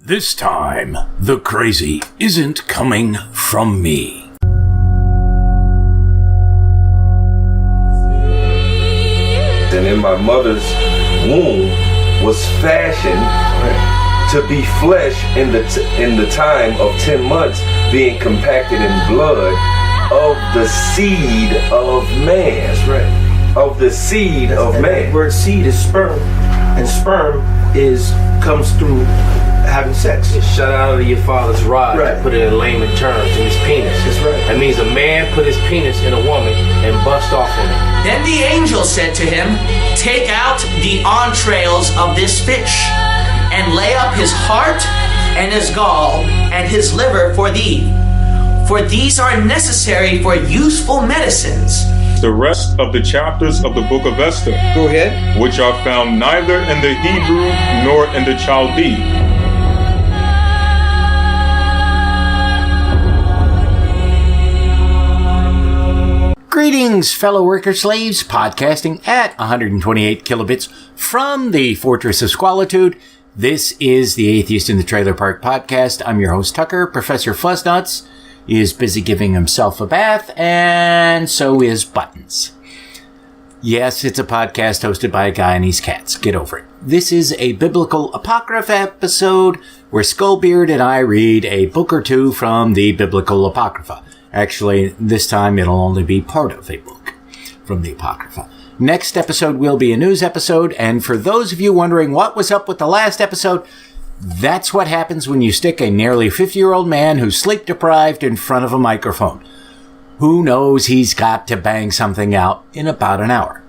This time, the crazy isn't coming from me. And in my mother's womb was fashioned to be flesh in the time of 10 months, being compacted in blood of the seed of man. That's right. Of the seed of man. The word seed is sperm, and sperm comes through having sex. It's shut out of your father's rod, right. To put it in layman terms, in his penis. That's right. That means a man put his penis in a woman and bust off in it. Then the angel said to him, "Take out the entrails of this fish, and lay up his heart and his gall and his liver for thee. For these are necessary for useful medicines." The rest of the chapters of the book of Esther, Go ahead. which are found neither in the Hebrew nor in the Chaldee. Greetings, fellow worker slaves, podcasting at 128 kilobits from the Fortress of Squalitude. This is the Atheist in the Trailer Park podcast. I'm your host, Tucker. Professor Fuzznuts is busy giving himself a bath, and so is Buttons. Yes, it's a podcast hosted by a guy and his cats. Get over it. This is a biblical apocrypha episode where Skullbeard and I read a book or two from the biblical apocrypha. Actually, this time it'll only be part of a book from the apocrypha. Next episode will be a news episode, and for those of you wondering what was up with the last episode, that's what happens when you stick a nearly 50-year-old man who's sleep-deprived in front of a microphone. Who knows he's got to bang something out in about an hour.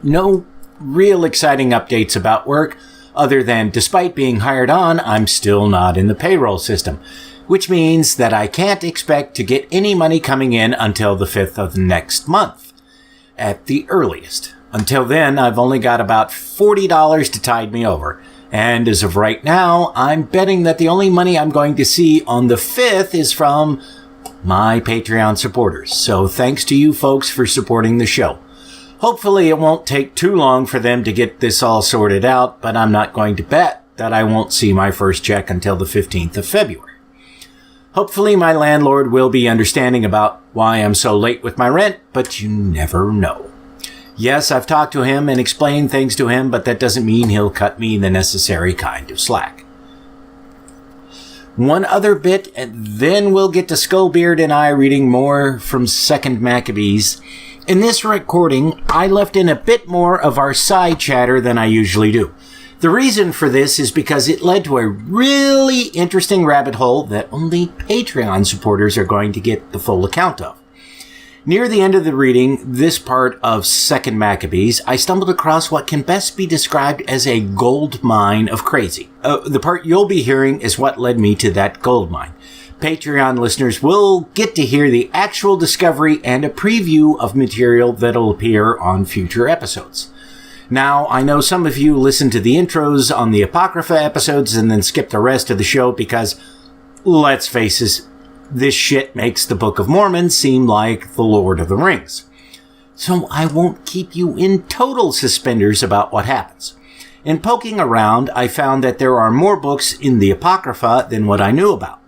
No real exciting updates about work, other than despite being hired on, I'm still not in the payroll system, which means that I can't expect to get any money coming in until the 5th of next month, at the earliest. Until then, I've only got about $40 to tide me over. And as of right now, I'm betting that the only money I'm going to see on the 5th is from my Patreon supporters. So thanks to you folks for supporting the show. Hopefully it won't take too long for them to get this all sorted out, but I'm not going to bet that I won't see my first check until the 15th of February. Hopefully my landlord will be understanding about why I'm so late with my rent, but you never know. Yes, I've talked to him and explained things to him, but that doesn't mean he'll cut me the necessary kind of slack. One other bit, and then we'll get to Skullbeard and I reading more from 2nd Maccabees. In this recording, I left in a bit more of our side chatter than I usually do. The reason for this is because it led to a really interesting rabbit hole that only Patreon supporters are going to get the full account of. Near the end of the reading, this part of 2nd Maccabees, I stumbled across what can best be described as a gold mine of crazy. The part you'll be hearing is what led me to that gold mine. Patreon listeners will get to hear the actual discovery and a preview of material that'll appear on future episodes. Now, I know some of you listen to the intros on the Apocrypha episodes and then skip the rest of the show because, let's face it, this shit makes the Book of Mormon seem like the Lord of the Rings. So I won't keep you in total suspenders about what happens. In poking around, I found that there are more books in the Apocrypha than what I knew about.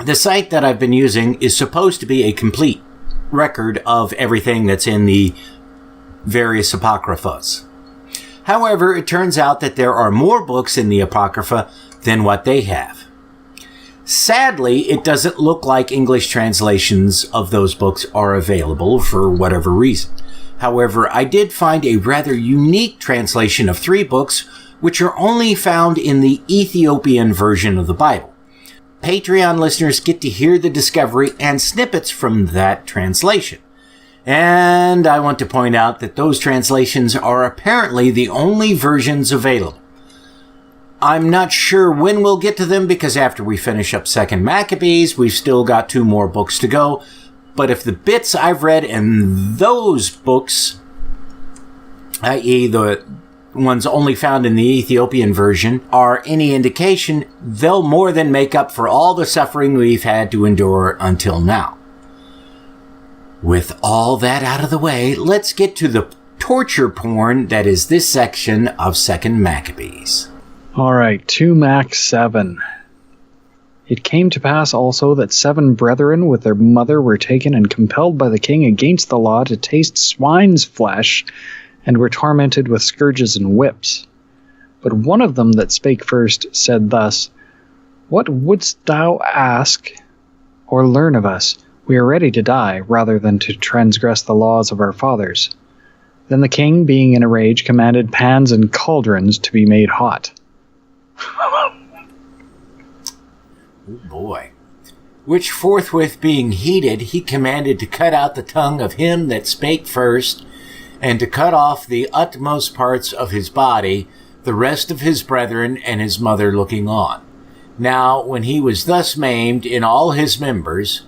The site that I've been using is supposed to be a complete record of everything that's in the various Apocryphas. However, it turns out that there are more books in the Apocrypha than what they have. Sadly, it doesn't look like English translations of those books are available for whatever reason. However, I did find a rather unique translation of 3 books, which are only found in the Ethiopian version of the Bible. Patreon listeners get to hear the discovery and snippets from that translation. And I want to point out that those translations are apparently the only versions available. I'm not sure when we'll get to them because after we finish up 2nd Maccabees, we've still got 2 more books to go. But if the bits I've read in those books, i.e. the ones only found in the Ethiopian version, are any indication, they'll more than make up for all the suffering we've had to endure until now. With all that out of the way, let's get to the torture porn that is this section of 2nd Maccabees. All right, 2 Mac 7. It came to pass also that 7 brethren with their mother were taken and compelled by the king against the law to taste swine's flesh, and were tormented with scourges and whips. But one of them that spake first said thus, What wouldst thou ask or learn of us? We are ready to die, rather than to transgress the laws of our fathers. Then the king, being in a rage, commanded pans and cauldrons to be made hot. Oh boy. Which forthwith being heated, he commanded to cut out the tongue of him that spake first, and to cut off the utmost parts of his body, the rest of his brethren and his mother looking on. Now, when he was thus maimed in all his members,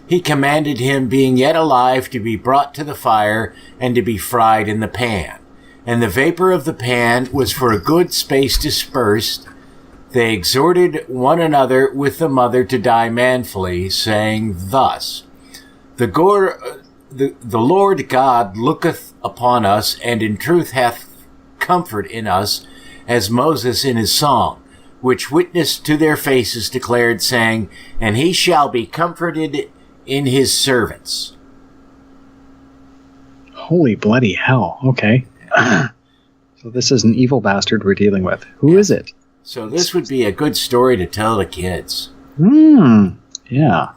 he commanded him, being yet alive, to be brought to the fire, and to be fried in the pan. And the vapor of the pan was for a good space dispersed. They exhorted one another with the mother to die manfully, saying thus, The Lord God looketh upon us, and in truth hath comfort in us, as Moses in his song, which witnessed to their faces declared, saying, And he shall be comforted in his servants. Holy bloody hell. Okay. So this is an evil bastard we're dealing with. Who is it? So this would be a good story to tell the kids. Yeah.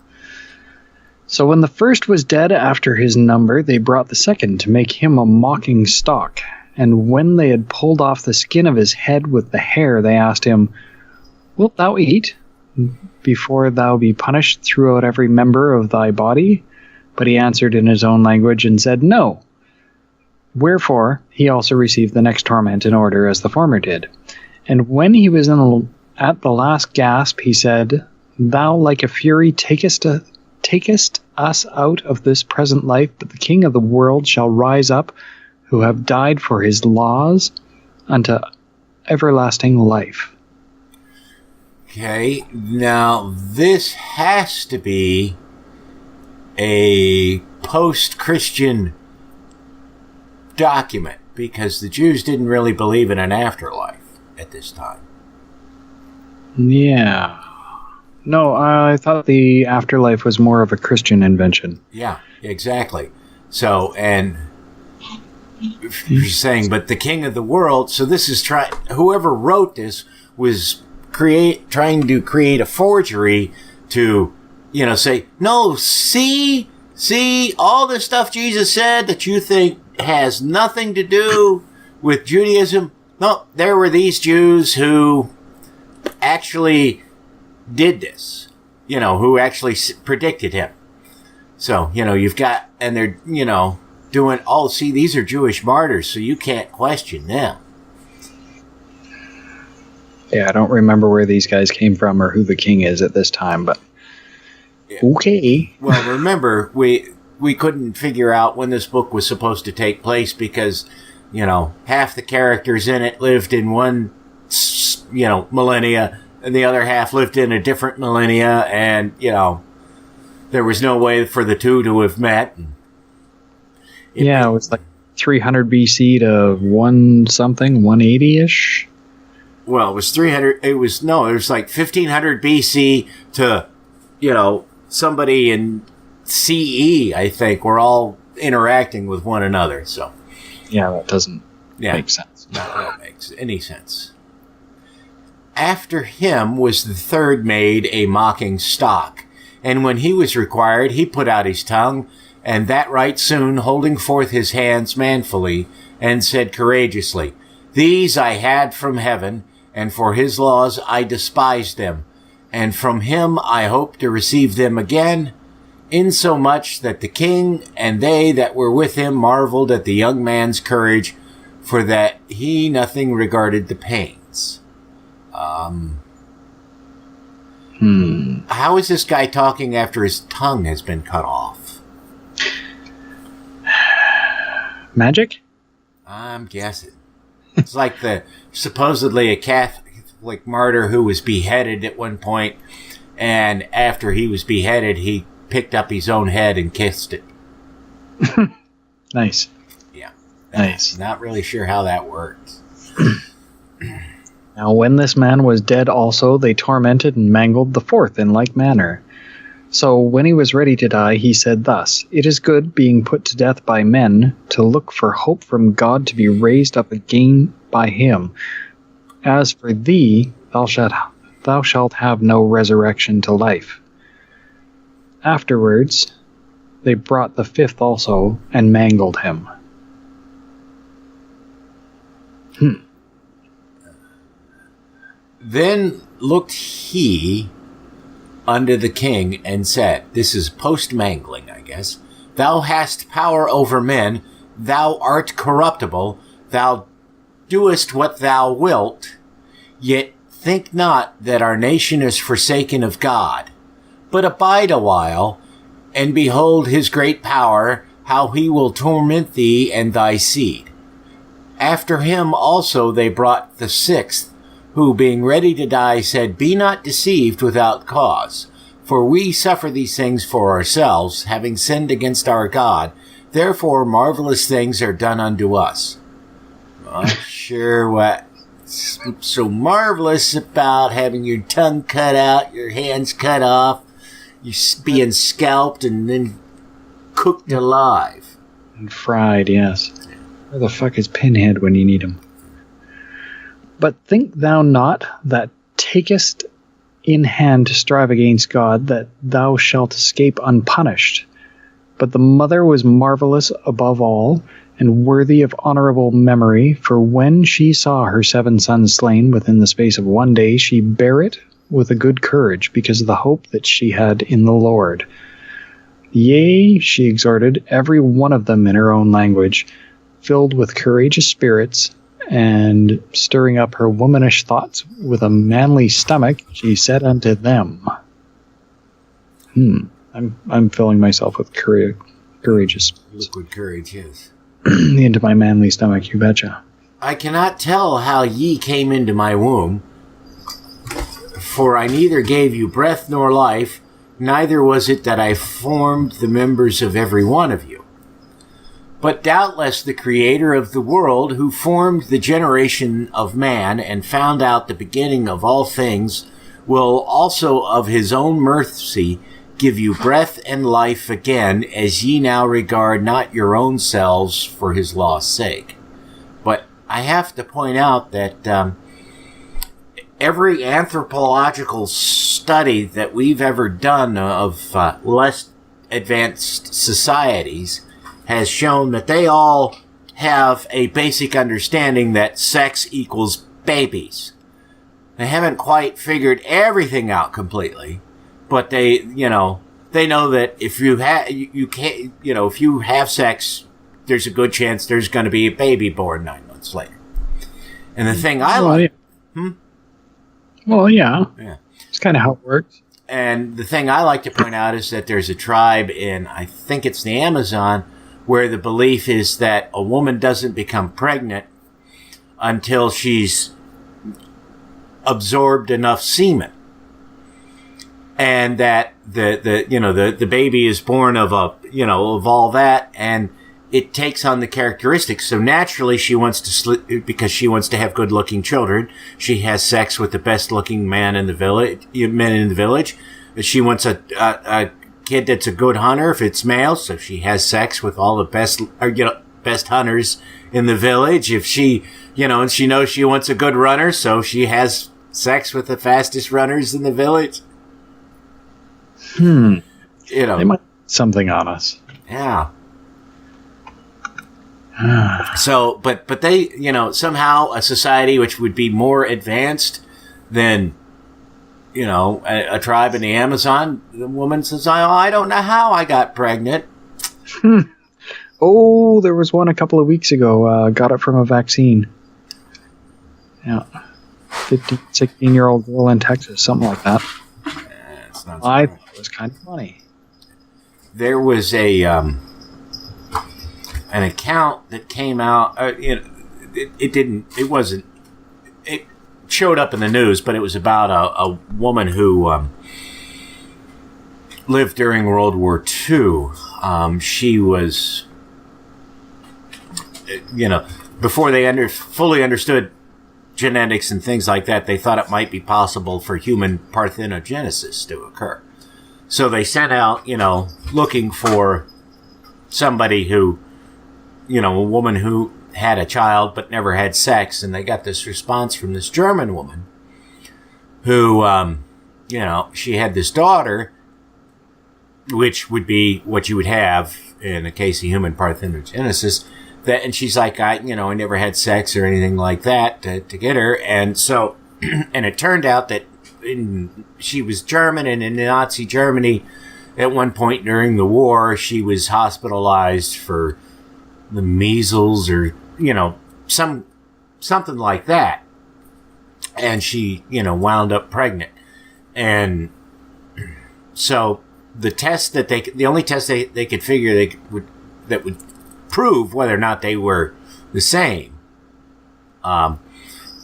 So when the first was dead after his number, they brought the second to make him a mocking stock. And when they had pulled off the skin of his head with the hair, they asked him, Wilt thou eat before thou be punished throughout every member of thy body? But he answered in his own language and said, No. Wherefore he also received the next torment in order as the former did. And when he was at the last gasp, he said, Thou like a fury takest us out of this present life, but the King of the world shall rise up, who have died for his laws, unto everlasting life. Okay, now this has to be a post-Christian document, because the Jews didn't really believe in an afterlife at this time. Yeah. No, I thought the afterlife was more of a Christian invention. Yeah, exactly. So, and you're saying, but the King of the world, so this is whoever wrote this was trying to create a forgery to, say, no, see, all the stuff Jesus said that you think has nothing to do with Judaism. No, there were these Jews who actually did this, who actually predicted him. So, you've got, and they're, doing, see, these are Jewish martyrs, so you can't question them. Yeah, I don't remember where these guys came from or who the king is at this time, but yeah. Okay. Well, remember, we couldn't figure out when this book was supposed to take place because, half the characters in it lived in one, millennia, and the other half lived in a different millennia, and, there was no way for the two to have met. It was like 300 BC to 180-ish. Well, it was 300, it was like 1500 BC to, somebody in CE, I think, were all interacting with one another, so. Yeah, that doesn't make sense. No, that makes any sense. After him was the third made a mocking stock, and when he was required, he put out his tongue, and that right soon, holding forth his hands manfully, and said courageously, These I had from heaven, and for his laws I despised them, and from him I hope to receive them again, insomuch that the king and they that were with him marveled at the young man's courage, for that he nothing regarded the pains. How is this guy talking after his tongue has been cut off? Magic? I'm guessing. It's like supposedly a Catholic martyr who was beheaded at one point, and after he was beheaded, he picked up his own head and kissed it. Nice. Yeah. Nice. Not really sure how that works. Now when this man was dead also, they tormented and mangled the fourth in like manner. So when he was ready to die, he said thus, It is good, being put to death by men, to look for hope from God to be raised up again by him. As for thee, thou shalt have no resurrection to life. Afterwards, they brought the fifth also, and mangled him. Then looked he unto the king and said, this is post-mangling, I guess, Thou hast power over men, thou art corruptible, thou doest what thou wilt, yet think not that our nation is forsaken of God. But abide a while, and behold his great power, how he will torment thee and thy seed. After him also they brought the sixth, who, being ready to die, said, Be not deceived without cause, for we suffer these things for ourselves, having sinned against our God. Therefore marvelous things are done unto us. Not sure what's so marvelous about having your tongue cut out, your hands cut off, you being scalped and then cooked alive. And fried, yes. Where the fuck is Pinhead when you need him? But think thou not that takest in hand to strive against God, that thou shalt escape unpunished. But the mother was marvelous above all, and worthy of honorable memory, for when she saw her 7 sons slain within the space of 1 day, she bare it with a good courage, because of the hope that she had in the Lord. Yea, she exhorted every one of them in her own language, filled with courageous spirits, and stirring up her womanish thoughts with a manly stomach, she said unto them, I'm filling myself with courageous spirits. Liquid courage, yes. Into my manly stomach, you betcha. I cannot tell how ye came into my womb, for I neither gave you breath nor life, neither was it that I formed the members of every one of you. But doubtless the Creator of the world, who formed the generation of man and found out the beginning of all things, will also of his own mercy give you breath and life again, as ye now regard not your own selves for his law's sake. But I have to point out that every anthropological study that we've ever done of less advanced societies has shown that they all have a basic understanding that sex equals babies. They haven't quite figured everything out completely, but they know that if you if you have sex, there's a good chance there's going to be a baby born 9 months later. And the thing I like, Well, yeah. Yeah. It's kind of how it works. And the thing I like to point out is that there's a tribe in, I think it's the Amazon, where the belief is that a woman doesn't become pregnant until she's absorbed enough semen, and that the baby is born of of all that, and it takes on the characteristics. So naturally, she wants to because she wants to have good-looking children. She has sex with the best-looking men in the village. She wants a kid that's a good hunter if it's male, so she has sex with all the best hunters in the village. If she and she knows she wants a good runner, so she has sex with the fastest runners in the village. They might something on us. Yeah. So, but they, somehow a society which would be more advanced than a tribe in the Amazon, the woman says, I don't know how I got pregnant. Oh, there was one a couple of weeks ago. Got it from a vaccine. Yeah. 15, 16-year-old girl in Texas, something like that. I thought it was kind of funny. There was an account that came out. It showed up in the news, but it was about a woman who lived during World War II. She was, before they fully understood genetics and things like that, they thought it might be possible for human parthenogenesis to occur. So they sent out, looking for somebody who, a woman who had a child but never had sex, and they got this response from this German woman who, she had this daughter, which would be what you would have in the case of human parthenogenesis. And she's like, I never had sex or anything like that to get her. And so, and it turned out that she was German, and in Nazi Germany, at one point during the war, she was hospitalized for the measles or, something like that. And she, wound up pregnant. And so the only test they could figure that would prove whether or not they were the same,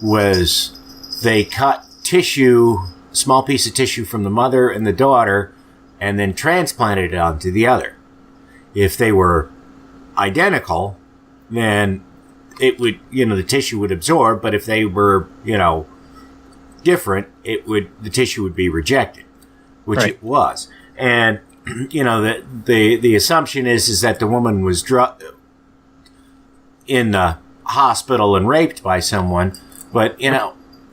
was they cut a small piece of tissue from the mother and the daughter, and then transplanted it onto the other. If they were identical, then it would, the tissue would absorb, but if they were, different, the tissue would be rejected, which right. It was. And, the assumption is that the woman was in the hospital and raped by someone, but,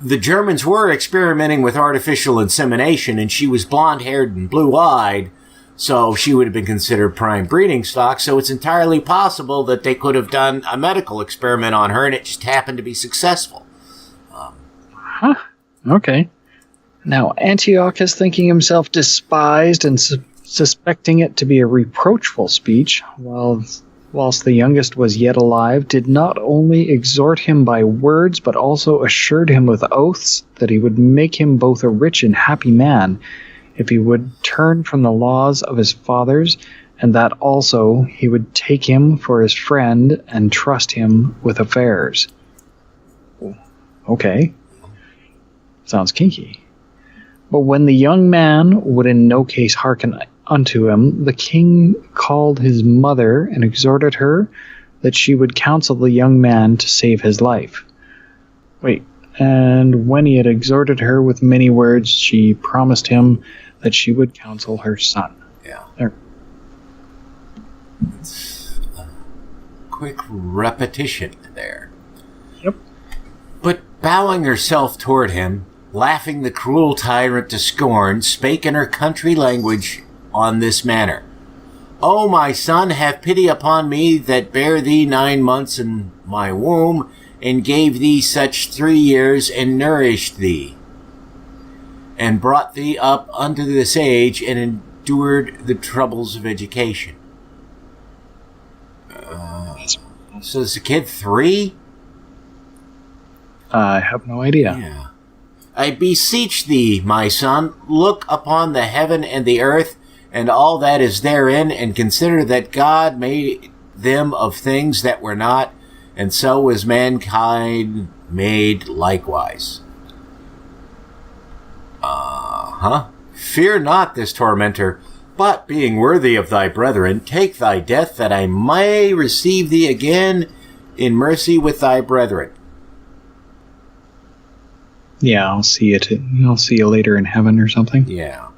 the Germans were experimenting with artificial insemination, and she was blonde-haired and blue-eyed, so she would have been considered prime breeding stock. So it's entirely possible that they could have done a medical experiment on her, and it just happened to be successful. Okay. Now, Antiochus, thinking himself despised and suspecting it to be a reproachful speech, whilst the youngest was yet alive, did not only exhort him by words, but also assured him with oaths that he would make him both a rich and happy man if he would turn from the laws of his fathers, and that also he would take him for his friend and trust him with affairs. Okay. Sounds kinky. But when the young man would in no case hearken unto him, the king called his mother and exhorted her that she would counsel the young man to save his life. And when he had exhorted her with many words, she promised him that she would counsel her son. Yeah. It's a quick repetition there. Yep. But bowing herself toward him, laughing the cruel tyrant to scorn, spake in her country language on this manner: O my son, have pity upon me that bare thee 9 months in my womb, and gave thee such 3 years, and nourished thee, and brought thee up unto this age, and endured the troubles of education. So is the kid 3? I have no idea. Yeah. I beseech thee, my son, look upon the heaven and the earth, and all that is therein, and consider that God made them of things that were not, and so was mankind made likewise. Fear not this tormentor, but being worthy of thy brethren, take thy death, that I may receive thee again in mercy with thy brethren. Yeah, I'll see you later in heaven or something. Yeah.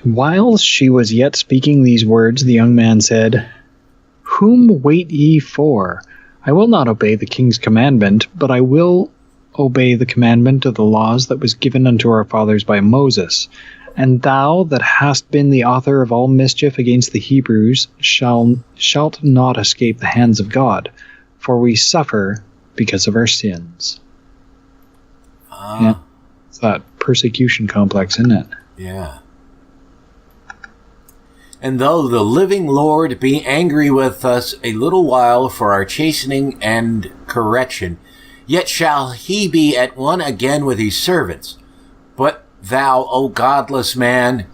While she was yet speaking these words, the young man said, Whom wait ye for? I will not obey the king's commandment, but I will obey the commandment of the laws that was given unto our fathers by Moses. And thou that hast been the author of all mischief against the Hebrews shalt not escape the hands of God, for we suffer because of our sins. Yeah, it's that persecution complex, isn't it? Yeah. And though the living Lord be angry with us a little while for our chastening and correction, yet shall he be at one again with his servants. But thou, O godless man,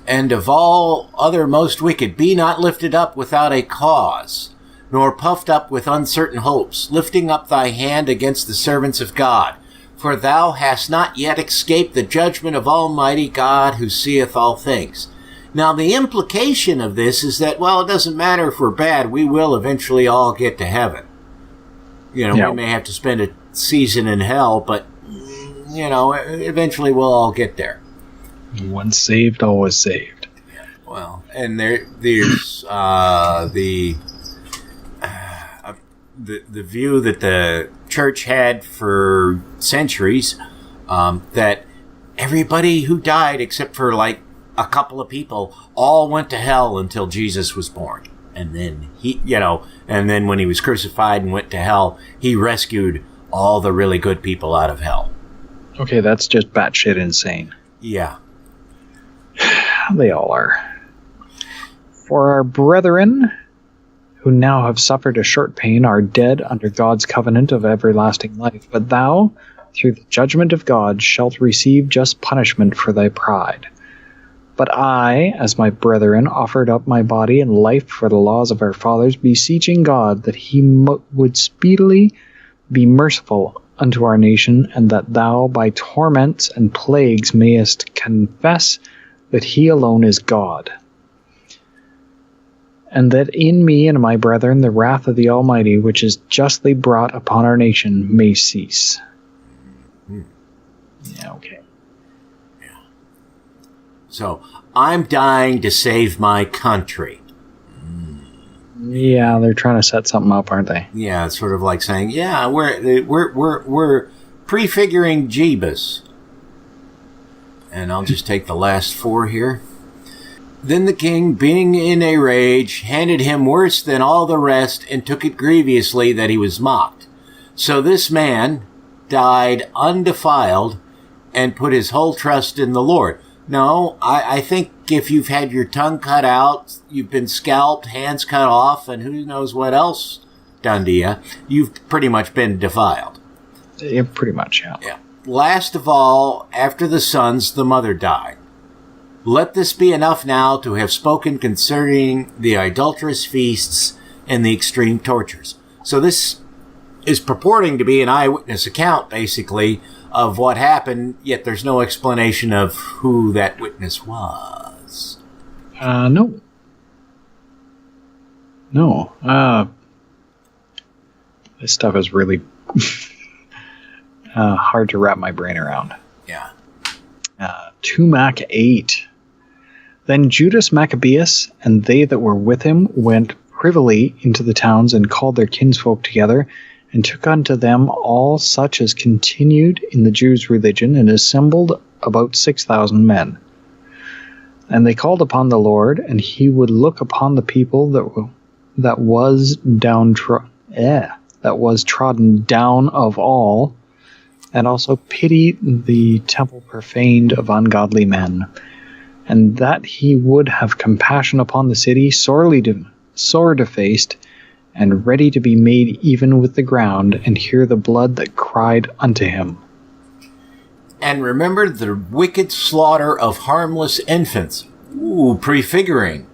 and of all other most wicked, be not lifted up without a cause, nor puffed up with uncertain hopes, lifting up thy hand against the servants of God. For thou hast not yet escaped the judgment of Almighty God, who seeth all things. Now, the implication of this is that, well, it doesn't matter if we're bad, we will eventually all get to heaven. We may have to spend season in hell, but, eventually we'll all get there. Once saved, always saved. Well, and there's the view that the church had for centuries, that everybody who died except for like a couple of people all went to hell until Jesus was born. And then and then when he was crucified and went to hell, he rescued all the really good people out of hell. Okay, that's just batshit insane. Yeah. They all are. For our brethren, who now have suffered a short pain, are dead under God's covenant of everlasting life. But thou, through the judgment of God, shalt receive just punishment for thy pride. But I, as my brethren, offered up my body and life for the laws of our fathers, beseeching God that he would speedily be merciful unto our nation, and that thou by torments and plagues mayest confess that he alone is God, and that in me and my brethren the wrath of the Almighty, which is justly brought upon our nation, may cease. Yeah, okay. Yeah. So, I'm dying to save my country. Yeah, they're trying to set something up, aren't they? Yeah, it's sort of like saying, yeah, we're prefiguring Jebus. And I'll just take the last 4 here. Then the king, being in a rage, handed him worse than all the rest, and took it grievously that he was mocked. So this man died undefiled, and put his whole trust in the Lord. No, I think if you've had your tongue cut out, you've been scalped, hands cut off, and who knows what else done to you, you've pretty much been defiled. Yeah, pretty much, yeah. Yeah. Last of all, after the sons, the mother died. Let this be enough now to have spoken concerning the adulterous feasts and the extreme tortures. So this is purporting to be an eyewitness account, basically, of what happened, yet there's no explanation of who that witness was. No. No. This stuff is really hard to wrap my brain around. Yeah. 2 Mac 8. Then Judas Maccabeus and they that were with him went privily into the towns and called their kinsfolk together, and took unto them all such as continued in the Jews' religion, and assembled about 6,000 men. And they called upon the Lord, and he would look upon the people that was trodden down of all, and also pity the temple profaned of ungodly men, and that he would have compassion upon the city, sore defaced, and ready to be made even with the ground, and hear the blood that cried unto him. And remember the wicked slaughter of harmless infants. Prefiguring.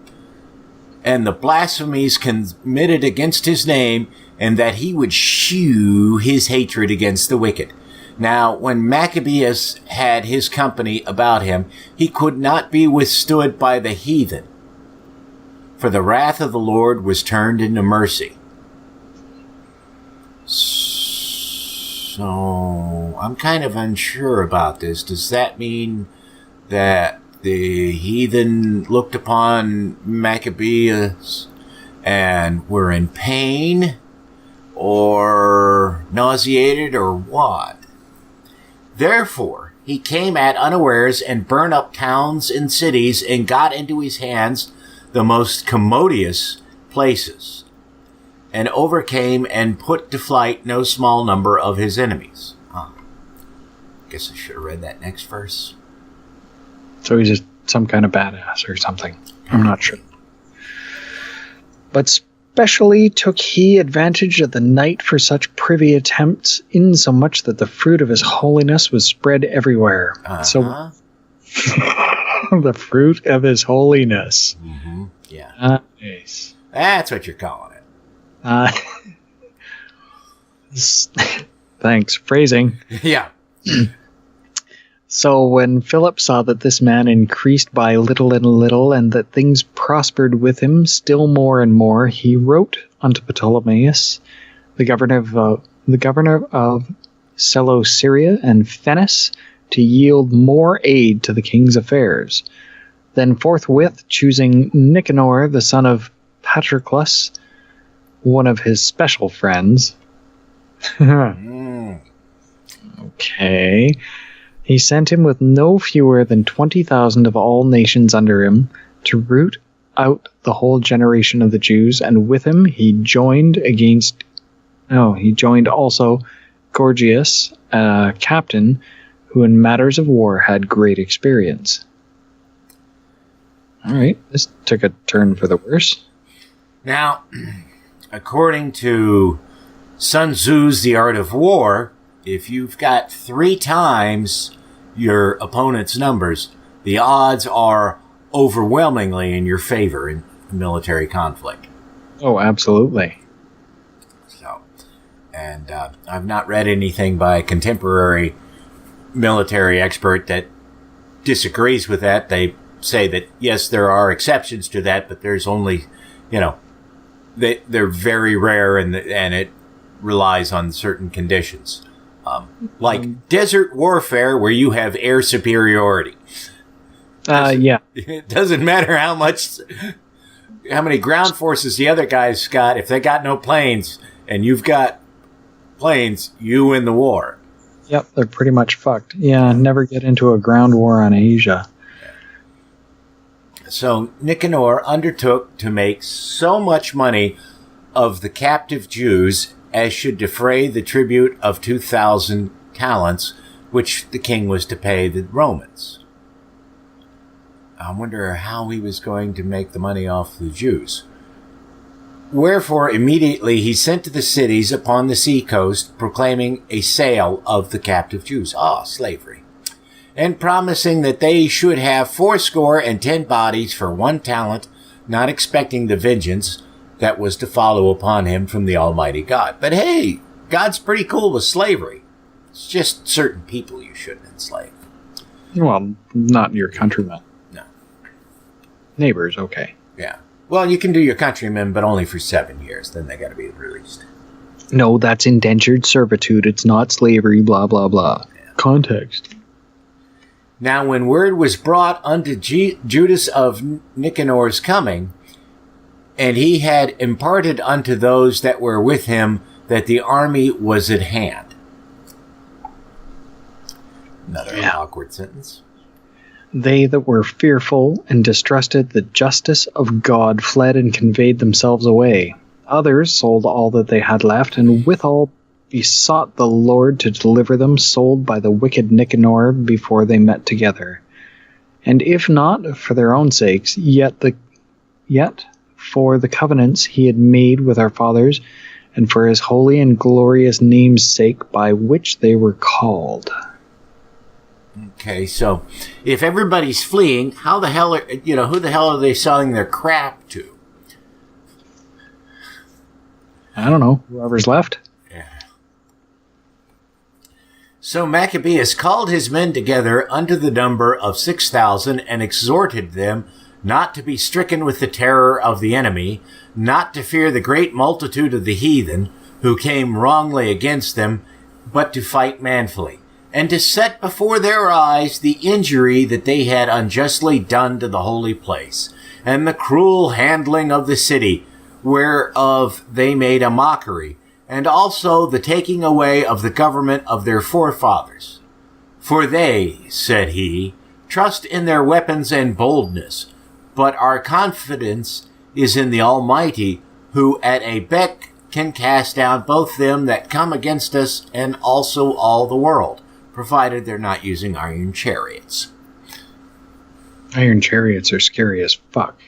And the blasphemies committed against his name, and that he would shew his hatred against the wicked. Now, when Maccabeus had his company about him, he could not be withstood by the heathen, for the wrath of the Lord was turned into mercy. So, I'm kind of unsure about this. Does that mean that the heathen looked upon Maccabeus and were in pain, or nauseated, or what? Therefore, he came at unawares and burned up towns and cities, and got into his hands the most commodious places, and overcame and put to flight no small number of his enemies. Guess I should have read that next verse. So he's just some kind of badass or something. I'm not sure. But specially took he advantage of the night for such privy attempts, insomuch that the fruit of his holiness was spread everywhere. So the fruit of his holiness. Mm-hmm. Yeah. Nice. That's what you're calling it. Thanks. Phrasing. Yeah. So when Philip saw that this man increased by little and little, and that things prospered with him still more and more, he wrote unto Ptolemaeus, the governor of the governor of Seleucia and Phenis, to yield more aid to the king's affairs. Then forthwith choosing Nicanor, the son of Patroclus, one of his special friends. Okay. He sent him with no fewer than 20,000 of all nations under him to root out the whole generation of the Jews, and with him he joined also Gorgias, a captain who in matters of war had great experience. All right, this took a turn for the worse. Now, according to Sun Tzu's The Art of War, if you've got 3 times your opponent's numbers, the odds are overwhelmingly in your favor in military conflict. Oh, absolutely. So, and I've not read anything by a contemporary military expert that disagrees with that. They say that, yes, there are exceptions to that, but there's only, they're very rare, and it relies on certain conditions. Like desert warfare, where you have air superiority. Yeah. It doesn't matter how many ground forces the other guy's got. If they got no planes and you've got planes, you win the war. Yep, they're pretty much fucked. Yeah, never get into a ground war on Asia. So Nicanor undertook to make so much money of the captive Jews as should defray the tribute of 2,000 talents, which the king was to pay the Romans. I wonder how he was going to make the money off the Jews. Wherefore immediately he sent to the cities upon the sea coast, proclaiming a sale of the captive Jews. Slavery. And promising that they should have 80 bodies for 1 talent, not expecting the vengeance that was to follow upon him from the Almighty God. But hey, God's pretty cool with slavery. It's just certain people you shouldn't enslave. Well, not your countrymen. No. Neighbors, okay. Yeah. Well, you can do your countrymen, but only for 7 years. Then they got to be released. No, that's indentured servitude. It's not slavery, blah, blah, blah. Yeah. Context. Now, when word was brought unto Judas of Nicanor's coming, and he had imparted unto those that were with him that the army was at hand. Another awkward sentence. They that were fearful and distrusted the justice of God fled and conveyed themselves away. Others sold all that they had left, and withal besought the Lord to deliver them, sold by the wicked Nicanor before they met together. And if not for their own sakes, yet for the covenants he had made with our fathers, and for his holy and glorious name's sake by which they were called. Okay, so if everybody's fleeing, how the hell who the hell are they selling their crap to? I don't know. Whoever's left. Yeah. So Maccabees called his men together unto the number of 6,000, and exhorted them not to be stricken with the terror of the enemy, not to fear the great multitude of the heathen who came wrongly against them, but to fight manfully, and to set before their eyes the injury that they had unjustly done to the holy place, and the cruel handling of the city, whereof they made a mockery, and also the taking away of the government of their forefathers. For they, said he, trust in their weapons and boldness, but our confidence is in the Almighty, who at a beck can cast down both them that come against us and also all the world, provided they're not using iron chariots. Iron chariots are scary as fuck.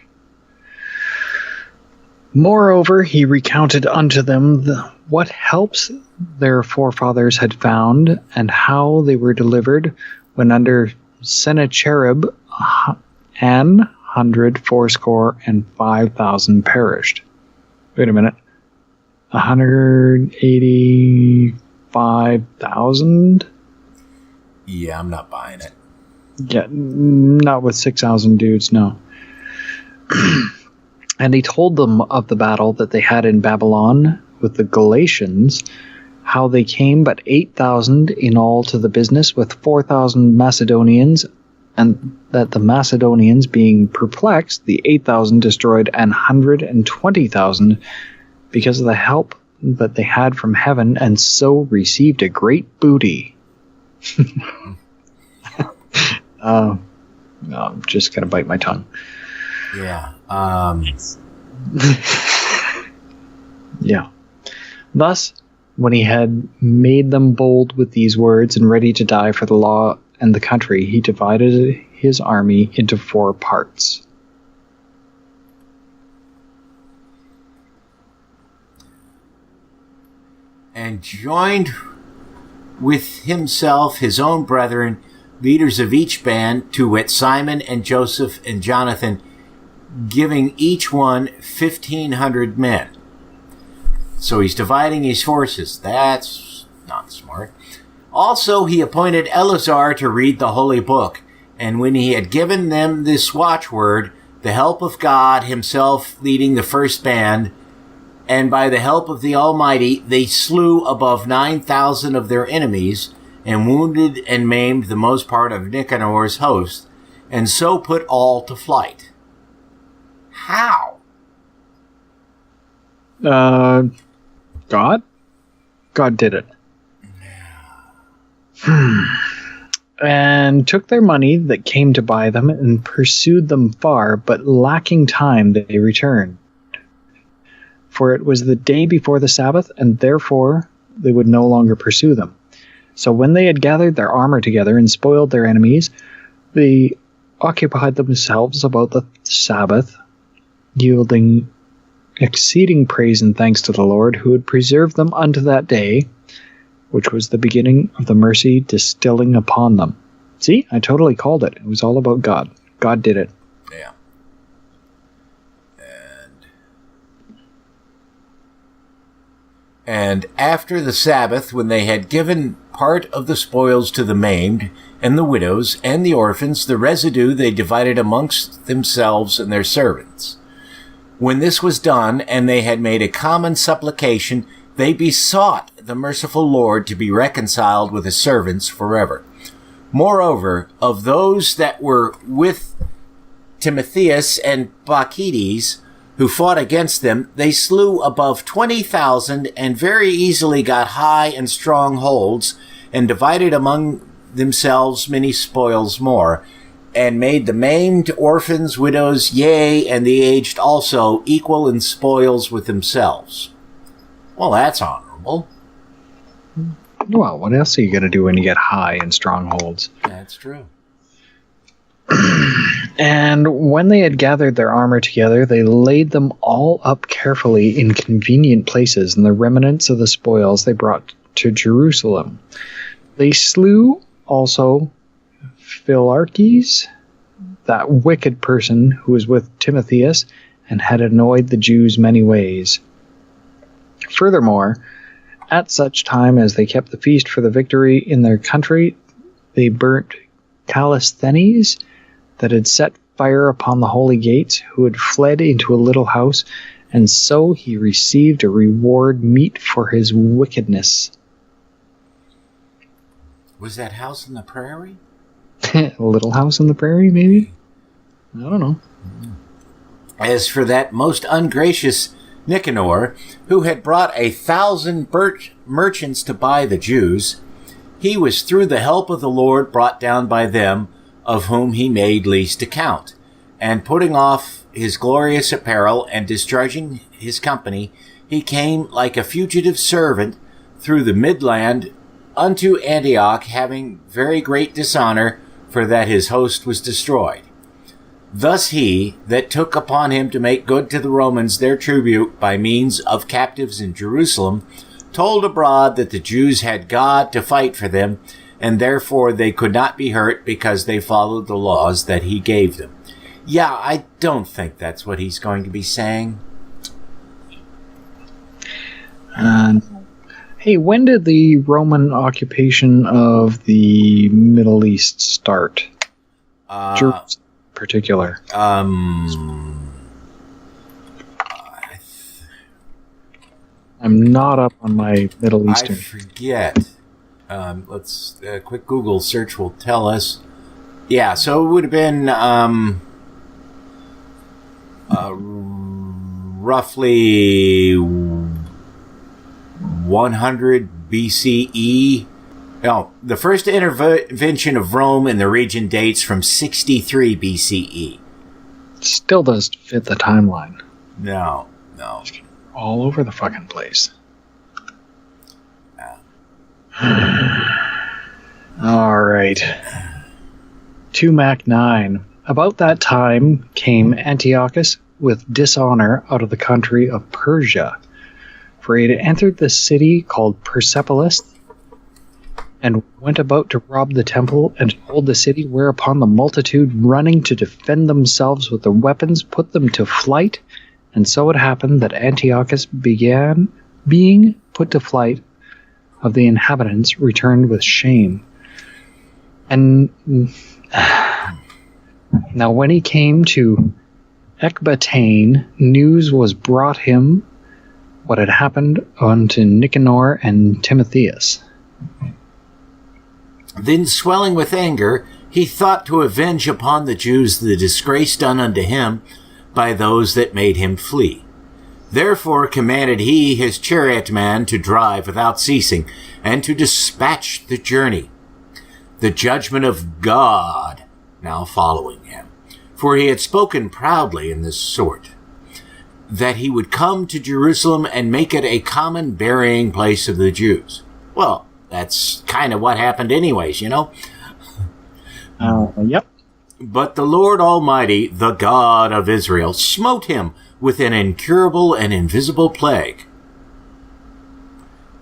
Moreover, he recounted unto them what helps their forefathers had found, and how they were delivered when under Sennacherib 180,000 perished. Wait a minute. 185,000? Yeah, I'm not buying it. Yeah, not with 6,000 dudes, no. And he told them of the battle that they had in Babylon with the Galatians, how they came but 8,000 in all to the business, with 4,000 Macedonians, and that the Macedonians, being perplexed, the 8,000 destroyed 120,000 because of the help that they had from heaven, and so received a great booty. I'm just going to bite my tongue. Yeah. Yeah. Thus, when he had made them bold with these words and ready to die for the law and the country, he divided his army into 4 parts. And joined with himself his own brethren, leaders of each band, to wit, Simon and Joseph and Jonathan, giving each one 1,500 men. So he's dividing his forces. That's not smart. Also, he appointed Eleazar to read the holy book, and when he had given them this watchword, the help of God himself leading the first band, and by the help of the Almighty, they slew above 9,000 of their enemies, and wounded and maimed the most part of Nicanor's host, and so put all to flight. How? God? God did it. And took their money that came to buy them, and pursued them far, but lacking time they returned. For it was the day before the Sabbath, and therefore they would no longer pursue them. So when they had gathered their armor together and spoiled their enemies, they occupied themselves about the Sabbath, yielding exceeding praise and thanks to the Lord, who had preserved them unto that day, which was the beginning of the mercy distilling upon them. See, I totally called it. It was all about God. God did it. Yeah. And after the Sabbath, when they had given part of the spoils to the maimed, and the widows, and the orphans, the residue they divided amongst themselves and their servants. When this was done, and they had made a common supplication, they besought the merciful Lord to be reconciled with his servants forever. Moreover, of those that were with Timotheus and Bacchides, who fought against them, they slew above 20,000, and very easily got high and strong holds, and divided among themselves many spoils more, and made the maimed, orphans, widows, yea, and the aged also, equal in spoils with themselves. Well, that's honorable. Well, what else are you going to do when you get high and strongholds? That's true. And when they had gathered their armor together, they laid them all up carefully in convenient places, and the remnants of the spoils they brought to Jerusalem. They slew also Philarches, that wicked person who was with Timotheus, and had annoyed the Jews many ways. Furthermore, at such time as they kept the feast for the victory in their country, they burnt Callisthenes, that had set fire upon the holy gates, who had fled into a little house, and so he received a reward meet for his wickedness. Was that house in the prairie? A little house in the prairie, maybe? I don't know. As for that most ungracious Nicanor, who had brought 1,000 merchants to buy the Jews, he was through the help of the Lord brought down by them, of whom he made least account, and putting off his glorious apparel and discharging his company, he came like a fugitive servant through the midland unto Antioch, having very great dishonor, for that his host was destroyed. Thus he that took upon him to make good to the Romans their tribute by means of captives in Jerusalem, told abroad that the Jews had God to fight for them, and therefore they could not be hurt because they followed the laws that he gave them. Yeah, I don't think that's what he's going to be saying. Hey, when did the Roman occupation of the Middle East start? Jerusalem in particular. I'm not up on my Middle I Eastern. forget. Let's a quick Google search will tell us. Yeah, so it would have been roughly 100 BCE. No, the first intervention of Rome in the region dates from 63 BCE. Still doesn't fit the timeline. No. All over the fucking place. All right. 2 Mac 9. About that time came Antiochus with dishonor out of the country of Persia, for he had entered the city called Persepolis, and went about to rob the temple and hold the city, whereupon the multitude, running to defend themselves with their weapons, put them to flight. And so it happened that Antiochus being put to flight of the inhabitants, returned with shame. And now when he came to Ecbatane, news was brought him what had happened unto Nicanor and Timotheus. Then, swelling with anger, he thought to avenge upon the Jews the disgrace done unto him by those that made him flee. Therefore commanded he his chariotman to drive without ceasing, and to dispatch the journey. The judgment of God now following him. For he had spoken proudly in this sort, that he would come to Jerusalem and make it a common burying place of the Jews. Well, that's kind of what happened anyways, you know? Yep. But the Lord Almighty, the God of Israel, smote him with an incurable and invisible plague.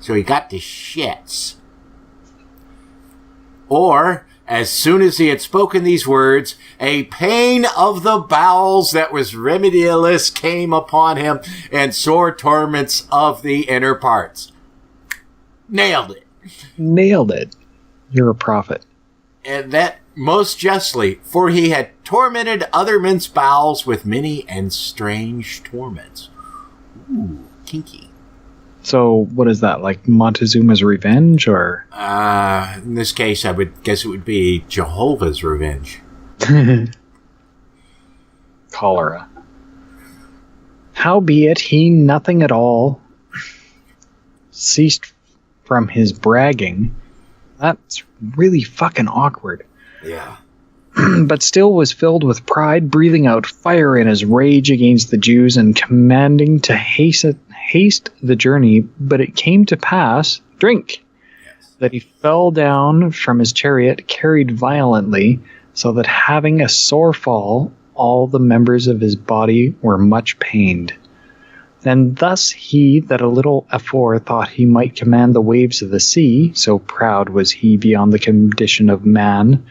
So he got the shits. Or, as soon as he had spoken these words, a pain of the bowels that was remedialess came upon him, and sore torments of the inner parts. Nailed it. Nailed it. You're a prophet. And that most justly, for he had tormented other men's bowels with many and strange torments. Ooh, kinky. So, what is that, like Montezuma's revenge, or? In this case, I would guess it would be Jehovah's revenge. Cholera. Howbeit he nothing at all ceased from his bragging. That's really fucking awkward. Yeah. But still was filled with pride, breathing out fire in his rage against the Jews, and commanding to haste the journey. But it came to pass, that he fell down from his chariot, carried violently, so that having a sore fall, all the members of his body were much pained. And thus he that a little afore thought he might command the waves of the sea, so proud was he beyond the condition of man,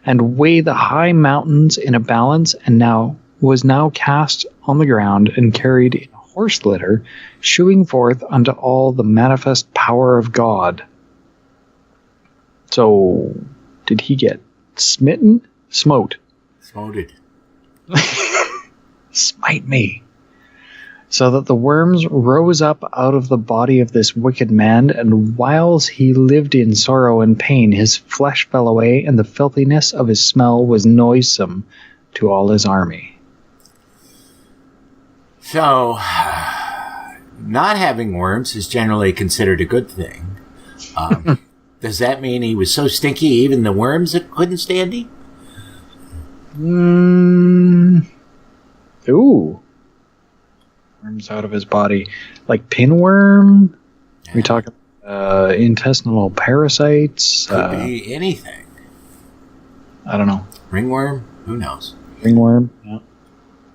and weigh the high mountains in a balance, and was now cast on the ground and carried in a horse litter, shewing forth unto all the manifest power of God. So, did he get smitten? Smote. Smoted. Smite me. So that the worms rose up out of the body of this wicked man, and whiles he lived in sorrow and pain, his flesh fell away, and the filthiness of his smell was noisome to all his army. So, not having worms is generally considered a good thing. Does that mean he was so stinky even the worms couldn't stand him? Ooh. Worms out of his body. Like pinworm? Yeah. We talking intestinal parasites? Could be anything. I don't know. Ringworm? Who knows? Ringworm? Yeah.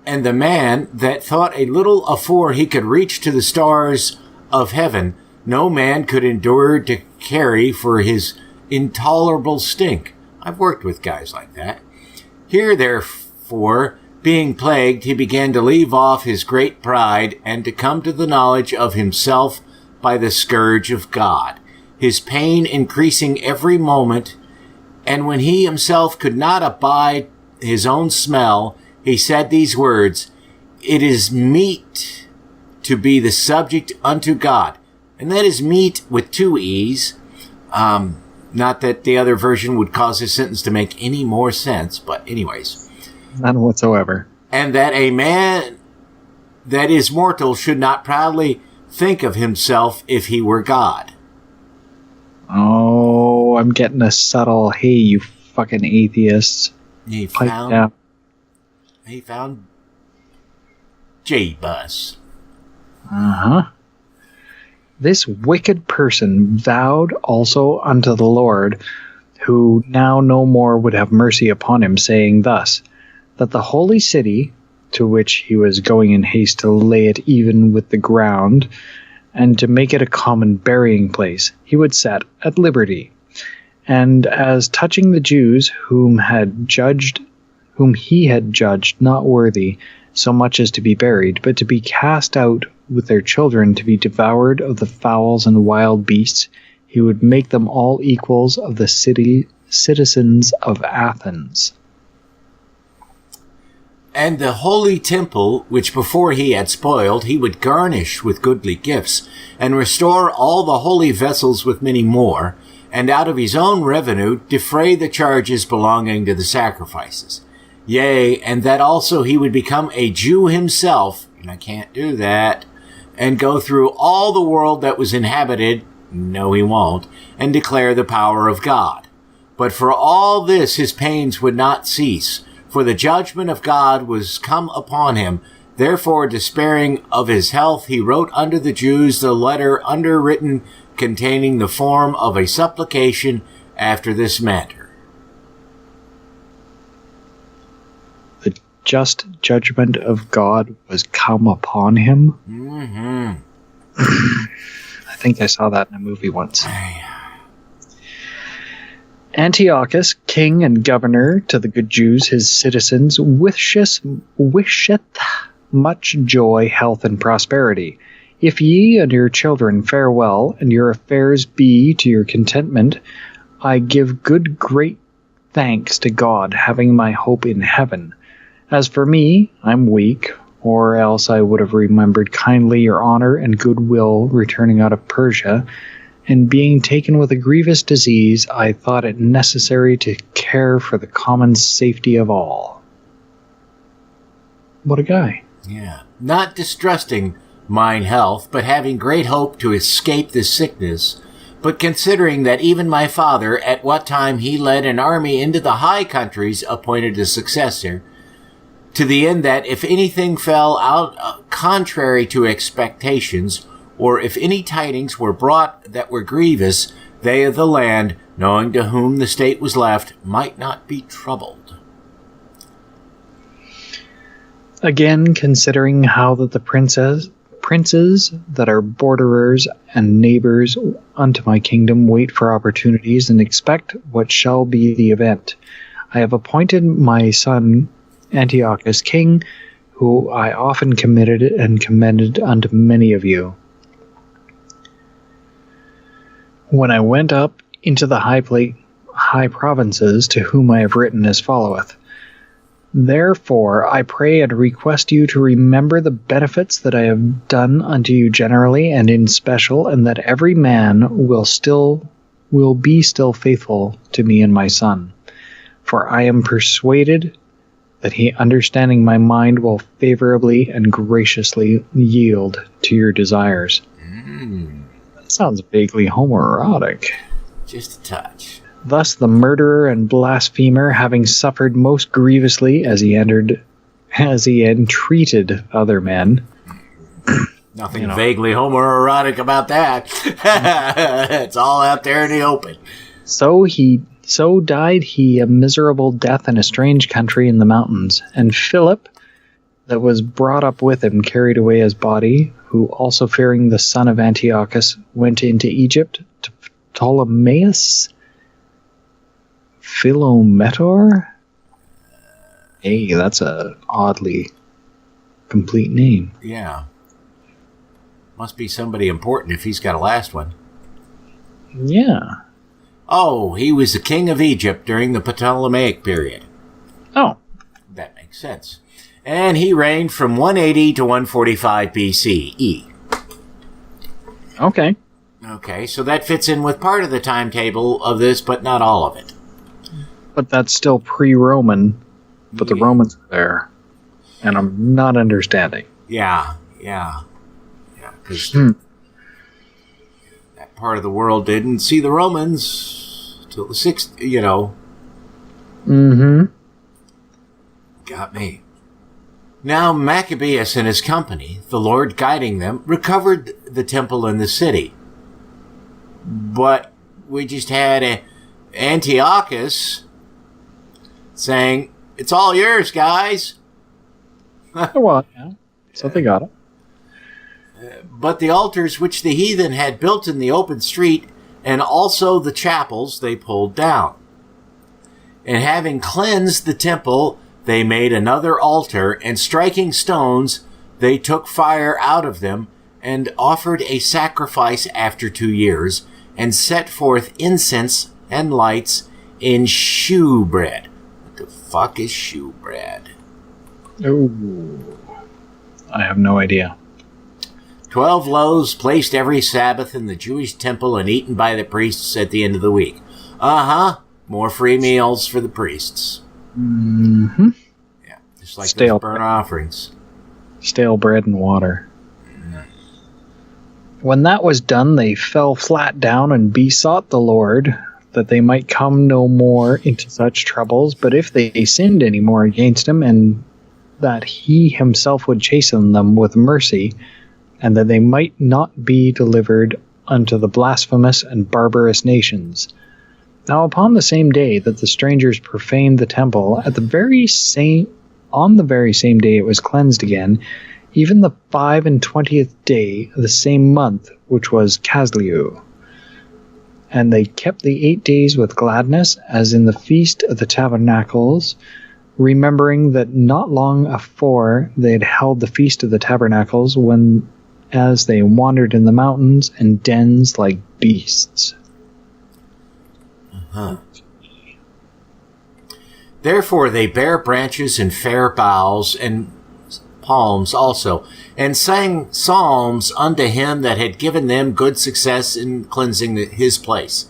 And the man that thought a little afore he could reach to the stars of heaven, no man could endure to carry for his intolerable stink. I've worked with guys like that. Here, therefore, being plagued, he began to leave off his great pride and to come to the knowledge of himself by the scourge of God, his pain increasing every moment. And when he himself could not abide his own smell, he said these words, "It is meet to be the subject unto God. And that is meet with 2 E's. Not that the other version would cause his sentence to make any more sense, but anyways. None whatsoever. And that a man that is mortal should not proudly think of himself if he were God. Oh, I'm getting a subtle, hey, you fucking atheists. He Pipe found down. J-Bus. Uh-huh. This wicked person vowed also unto the Lord, who now no more would have mercy upon him, saying thus, that the holy city, to which he was going in haste to lay it even with the ground, and to make it a common burying place, he would set at liberty. And as touching the Jews whom he had judged not worthy so much as to be buried, but to be cast out with their children to be devoured of the fowls and wild beasts, he would make them all equals of the citizens of Athens. And the holy temple, which before he had spoiled, he would garnish with goodly gifts, and restore all the holy vessels with many more, and out of his own revenue defray the charges belonging to the sacrifices. Yea, and that also he would become a Jew himself, and I can't do that, and go through all the world that was inhabited, no he won't, and declare the power of God. But for all this his pains would not cease, for the judgment of God was come upon him. Therefore, despairing of his health, he wrote unto the Jews the letter underwritten, containing the form of a supplication after this manner. The just judgment of God was come upon him. Mm-hmm. I think I saw that in a movie once. Antiochus, king and governor to the good Jews, his citizens, wisheth much joy, health, and prosperity. If ye and your children fare well, and your affairs be to your contentment, I give great thanks to God, having my hope in heaven. As for me, I'm weak, or else I would have remembered kindly your honor and goodwill returning out of Persia, and being taken with a grievous disease, I thought it necessary to care for the common safety of all. What a guy. Yeah. Not distrusting mine health, but having great hope to escape this sickness, but considering that even my father, at what time he led an army into the high countries, appointed a successor, to the end that if anything fell out contrary to expectations, or if any tidings were brought that were grievous, they of the land, knowing to whom the state was left, might not be troubled. Again, considering how that the princes that are borderers and neighbors unto my kingdom wait for opportunities and expect what shall be the event, I have appointed my son Antiochus king, who I often committed and commended unto many of you. When I went up into the high provinces, to whom I have written as followeth. Therefore I pray and request you to remember the benefits that I have done unto you generally and in special, and that every man will be still faithful to me and my son. For I am persuaded that he, understanding my mind, will favorably and graciously yield to your desires. That sounds vaguely homoerotic. Just a touch. Thus the murderer and blasphemer, having suffered most grievously as he entreated other men. Nothing vaguely homoerotic about that. It's all out there in the open. So died he a miserable death in a strange country in the mountains. And Philip, that was brought up with him, carried away his body, who also fearing the son of Antiochus, went into Egypt to Ptolemaeus Philometor? Hey, that's a oddly complete name. Yeah. Must be somebody important if he's got a last one. Yeah. Oh, he was the king of Egypt during the Ptolemaic period. Oh. That makes sense. and he reigned from 180 to 145 BCE. Okay. Okay, so that fits in with part of the timetable of this, but not all of it. But that's still pre-Roman, but the Romans are there, and I'm not understanding. Yeah, because that part of the world didn't see the Romans till the 6th, Mm-hmm. Got me. Now Maccabees and his company, the Lord guiding them, recovered the temple and the city. But we just had Antiochus saying, "It's all yours, guys." Well, yeah. So they got it. But the altars which the heathen had built in the open street, and also the chapels, they pulled down. And having cleansed the temple, they made another altar, and striking stones, they took fire out of them, and offered a sacrifice after 2 years, and set forth incense and lights in shewbread. What the fuck is shewbread? Ooh. I have no idea. 12 loaves placed every Sabbath in the Jewish temple and eaten by the priests at the end of the week. More free meals for the priests. Mm-hmm. Yeah, just like Stale those burnt offerings. Stale bread and water. When that was done, they fell flat down and besought the Lord that they might come no more into such troubles, but if they sinned any more against him, and that he himself would chasten them with mercy, and that they might not be delivered unto the blasphemous and barbarous nations. Now upon the same day that the strangers profaned the temple, on the very same day it was cleansed again, even the 25th day of the same month, which was Casleu. And they kept the 8 days with gladness, as in the feast of the tabernacles, remembering that not long afore they had held the feast of the tabernacles, when as they wandered in the mountains and dens like beasts. Therefore they bare branches and fair boughs and palms also, and sang psalms unto him that had given them good success in cleansing his place.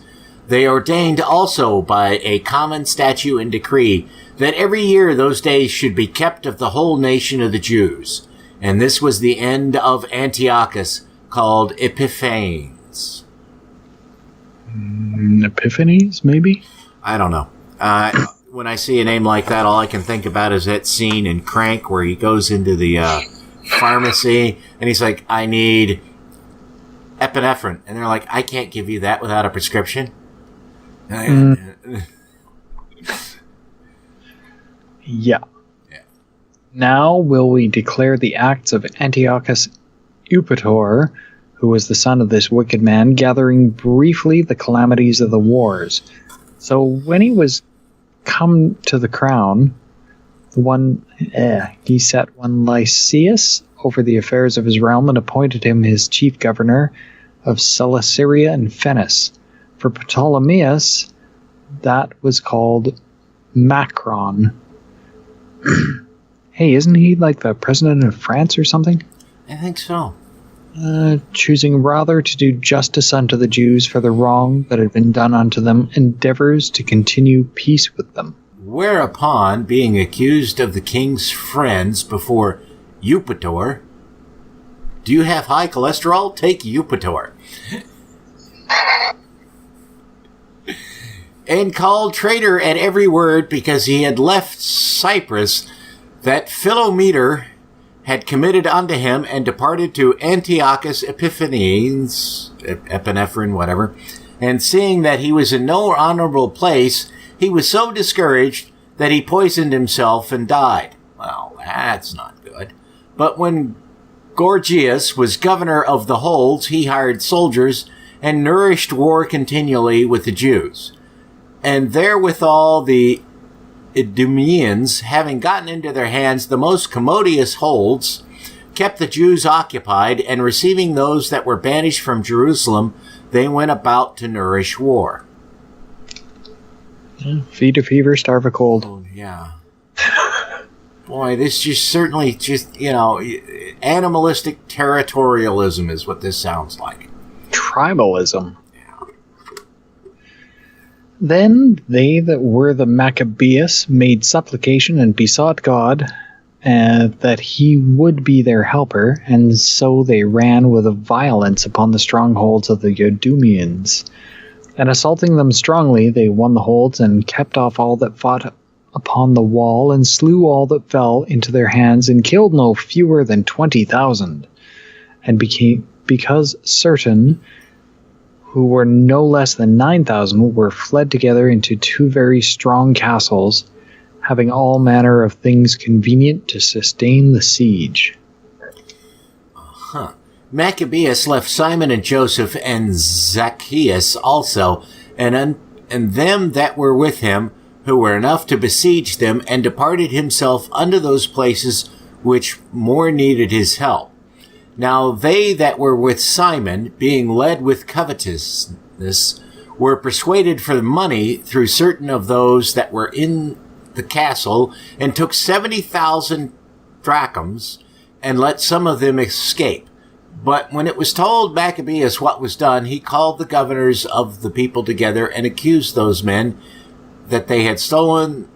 They ordained also by a common statute and decree that every year those days should be kept of the whole nation of the Jews. And this was the end of Antiochus, called Epiphanes. Epiphanies, maybe? I don't know. When I see a name like that, all I can think about is that scene in Crank where he goes into the pharmacy and he's like, "I need epinephrine." And they're like, "I can't give you that without a prescription." Yeah. Now will we declare the acts of Antiochus Eupator, who was the son of this wicked man, gathering briefly the calamities of the wars. So when he was come to the crown, he set one Lysias over the affairs of his realm, and appointed him his chief governor of Celesyria and Phoenice. For Ptolemaeus, that was called Macron. Hey, isn't he like the president of France or something? I think so. Choosing rather to do justice unto the Jews for the wrong that had been done unto them, endeavors to continue peace with them. Whereupon, being accused of the king's friends before Eupator, "Do you have high cholesterol? Take Eupator." And called traitor at every word, because he had left Cyprus, that Philometor had committed unto him, and departed to Antiochus Epiphanes, epinephrine, whatever. And seeing that he was in no honorable place, he was so discouraged that he poisoned himself and died. Well, that's not good. But when Gorgias was governor of the holds, he hired soldiers and nourished war continually with the Jews. And therewithal the Idumeans, having gotten into their hands the most commodious holds, kept the Jews occupied, and receiving those that were banished from Jerusalem, they went about to nourish war. Feed a fever, starve a cold. Oh, yeah. Boy, this just certainly just, animalistic territorialism is what this sounds like. Tribalism. Then they that were the Maccabees made supplication and besought God that he would be their helper, and so they ran with violence upon the strongholds of the Edomians. And assaulting them strongly, they won the holds and kept off all that fought upon the wall, and slew all that fell into their hands, and killed no fewer than 20,000. And because certain, who were no less than 9,000, were fled together into 2 very strong castles, having all manner of things convenient to sustain the siege. Maccabeus left Simon and Joseph and Zacchaeus also, and them that were with him, who were enough to besiege them, and departed himself unto those places which more needed his help. Now they that were with Simon, being led with covetousness, were persuaded for the money through certain of those that were in the castle, and took 70,000 drachms, and let some of them escape. But when it was told Maccabeus what was done, he called the governors of the people together, and accused those men that they had sold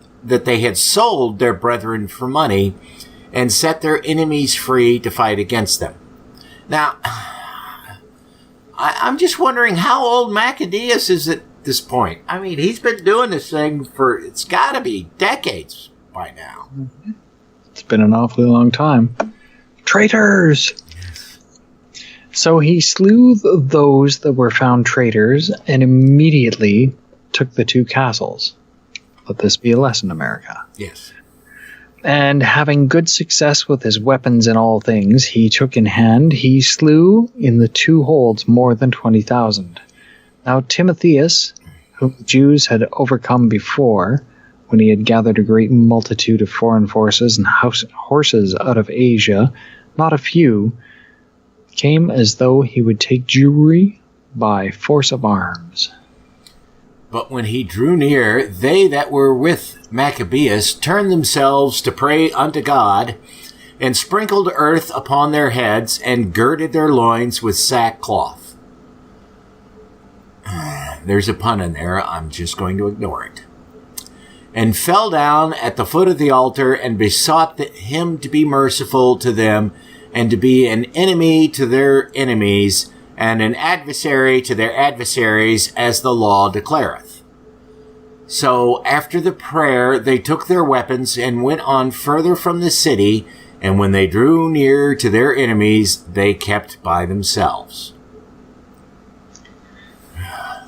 their brethren for money, and set their enemies free to fight against them. Now, I'm just wondering how old Maccabeus is at this point. I mean, he's been doing this thing for, it's got to be decades by now. It's been an awfully long time. Traitors! So he slew those that were found traitors, and immediately took the 2 castles. Let this be a lesson, America. Yes. And having good success with his weapons and all things he took in hand, he slew in the 2 holds more than 20,000. Now Timotheus, whom the Jews had overcome before, when he had gathered a great multitude of foreign forces and horses out of Asia, not a few, came as though he would take Jewry by force of arms. But when he drew near, they that were with Maccabeus turned themselves to pray unto God, and sprinkled earth upon their heads, and girded their loins with sackcloth. There's a pun in there. I'm just going to ignore it. And fell down at the foot of the altar, and besought him to be merciful to them, and to be an enemy to their enemies, and an adversary to their adversaries, as the law declareth. So after the prayer, they took their weapons, and went on further from the city, and when they drew near to their enemies, they kept by themselves.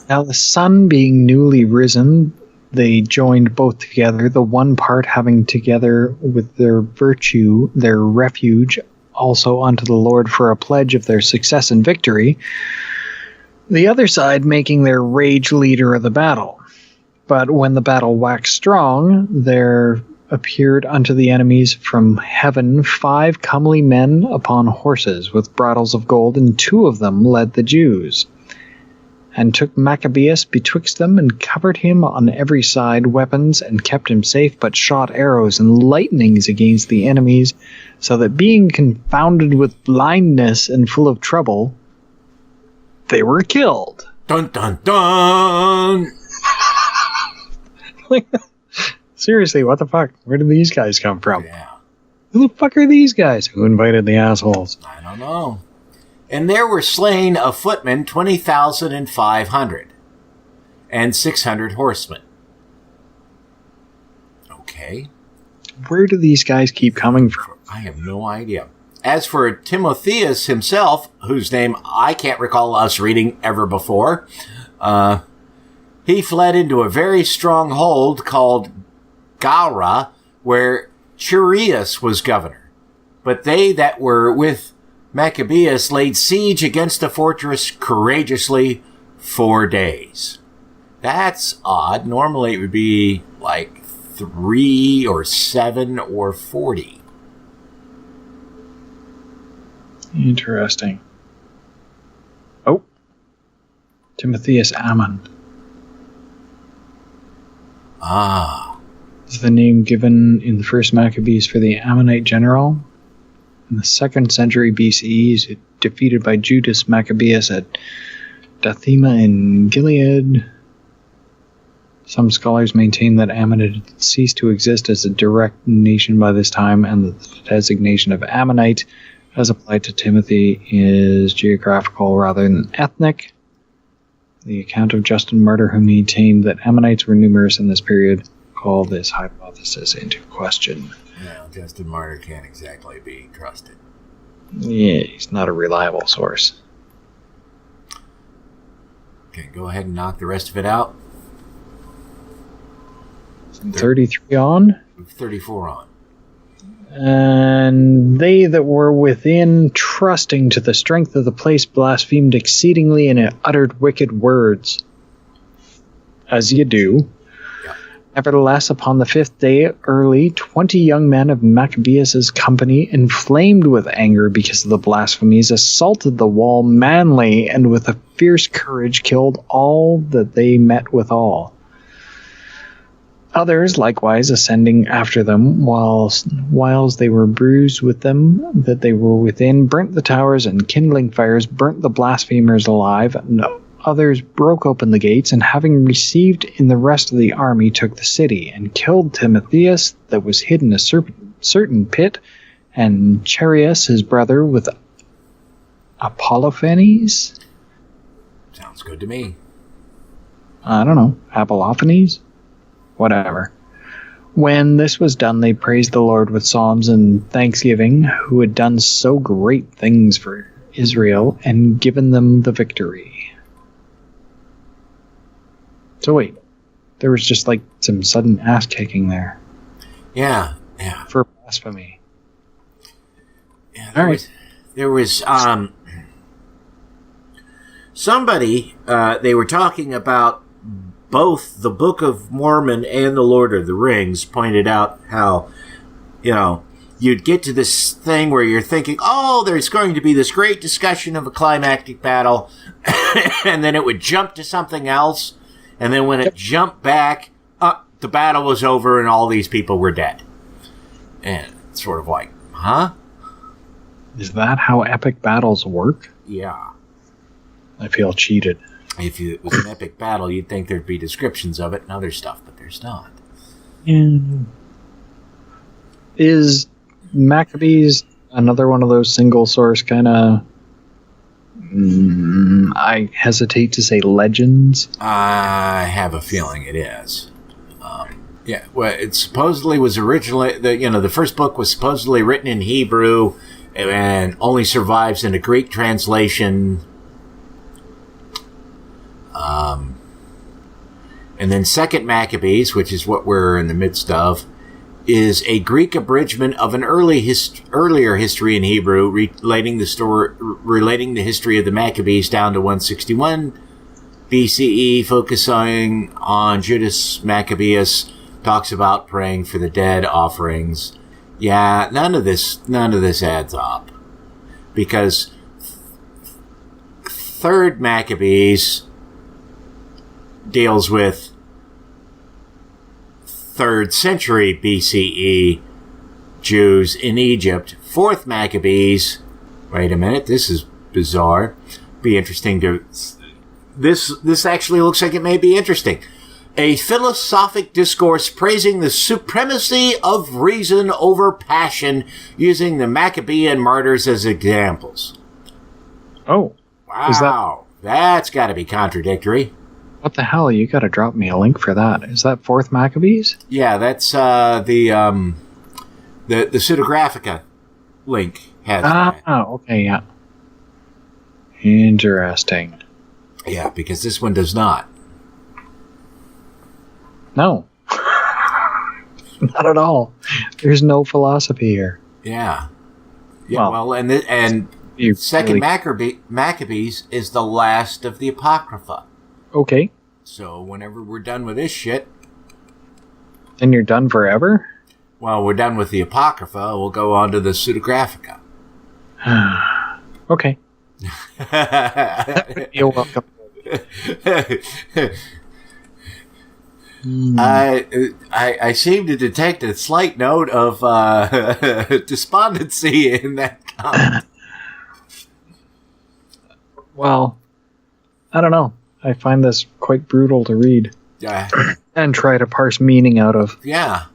Now the sun being newly risen, they joined both together, the one part having together with their virtue their refuge also unto the Lord for a pledge of their success and victory, the other side making their rage leader of the battle. But when the battle waxed strong, there appeared unto the enemies from heaven 5 comely men upon horses with bridles of gold, and 2 of them led the Jews, and took Maccabeus betwixt them, and covered him on every side weapons, and kept him safe, but shot arrows and lightnings against the enemies, so that being confounded with blindness and full of trouble, they were killed. Dun dun dun! Seriously, what the fuck? Where did these guys come from? Yeah. Who the fuck are these guys? Who invited the assholes? I don't know. And there were slain of footmen 20,500, and 600 horsemen. Okay. Where do these guys keep coming from? I have no idea. As for Timotheus himself, whose name I can't recall us reading ever before, he fled into a very strong hold called Gara, where Chereas was governor. But they that were with Maccabeus laid siege against the fortress courageously 4 days. That's odd. Normally it would be like 3 or 7 or 40. Interesting. Oh. Timotheus Ammon. Ah. is the name given in the first Maccabees for the Ammonite general. In the 2nd century BCE, is defeated by Judas Maccabeus at Dathema in Gilead. Some scholars maintain that Ammon had ceased to exist as a direct nation by this time, and that the designation of Ammonite, as applied to Timothy, is geographical rather than ethnic. The account of Justin Martyr, who maintained that Ammonites were numerous in this period, called this hypothesis into question. No, Justin Martyr can't exactly be trusted. Yeah, he's not a reliable source. Okay, go ahead and knock the rest of it out. 33 on. 34 on. And they that were within, trusting to the strength of the place, blasphemed exceedingly and uttered wicked words. As you do. Yeah. Nevertheless, upon the 5th day early, 20 young men of Maccabeus' company, inflamed with anger because of the blasphemies, assaulted the wall manly, and with a fierce courage killed all that they met withal. Others, likewise, ascending after them, whilst they were bruised with them that they were within, burnt the towers, and kindling fires, burnt the blasphemers alive. And others broke open the gates, and having received in the rest of the army, took the city, and killed Timotheus, that was hid in a certain pit, and Chereas his brother, with Apollophanes? Sounds good to me. I don't know, Apollophanes? Whatever. When this was done, they praised the Lord with psalms and thanksgiving, who had done so great things for Israel and given them the victory. So wait, there was just like some sudden ass kicking there. Yeah. For blasphemy. Yeah, there was somebody, they were talking about both the Book of Mormon and the Lord of the Rings, pointed out how, you'd get to this thing where you're thinking, oh, there's going to be this great discussion of a climactic battle, and then it would jump to something else, and then when it jumped back, the battle was over and all these people were dead. And it's sort of like, huh? Is that how epic battles work? Yeah. I feel cheated. If it was an epic battle, you'd think there'd be descriptions of it and other stuff, but there's not. Yeah. Is Maccabees another one of those single source kind of, I hesitate to say legends? I have a feeling it is. Yeah, well, it supposedly was originally, the first book was supposedly written in Hebrew and only survives in a Greek translation. And then Second Maccabees, which is what we're in the midst of, is a Greek abridgment of an earlier history in Hebrew relating the history of the Maccabees down to 161 BCE, focusing on Judas Maccabeus, talks about praying for the dead, offerings. Yeah, none of this adds up, because Third Maccabees deals with 3rd century BCE Jews in Egypt. 4th Maccabees, wait a minute, this is bizarre. Be interesting to... This actually looks like it may be interesting. A philosophic discourse praising the supremacy of reason over passion, using the Maccabean martyrs as examples. Oh. Wow. That's got to be contradictory. What the hell? You got to drop me a link for that. Is that 4th Maccabees? Yeah, that's the Pseudographica link has that. Oh, okay, yeah. Interesting. Yeah, because this one does not. No. Not at all. There's no philosophy here. Yeah. Yeah. Well, and Second Maccabees is the last of the Apocrypha. Okay. So whenever we're done with this shit... Then you're done forever? Well, we're done with the Apocrypha. We'll go on to the Pseudographica. Okay. You're welcome. I seem to detect a slight note of despondency in that comment. Well, I don't know. I find this quite brutal to read and try to parse meaning out of. Yeah.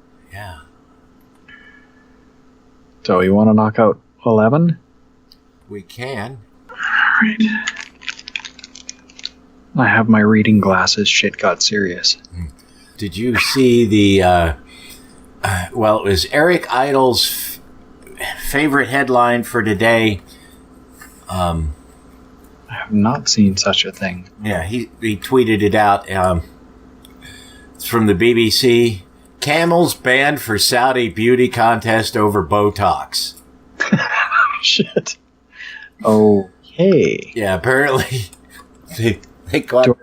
So you want to knock out 11? We can. Alright. I have my reading glasses. Shit got serious. Did you see the, it was Eric Idle's favorite headline for today. I have not seen such a thing. Yeah, he tweeted it out. It's from the BBC. Camels banned for Saudi beauty contest over Botox. Shit. Okay. Yeah, apparently they caught...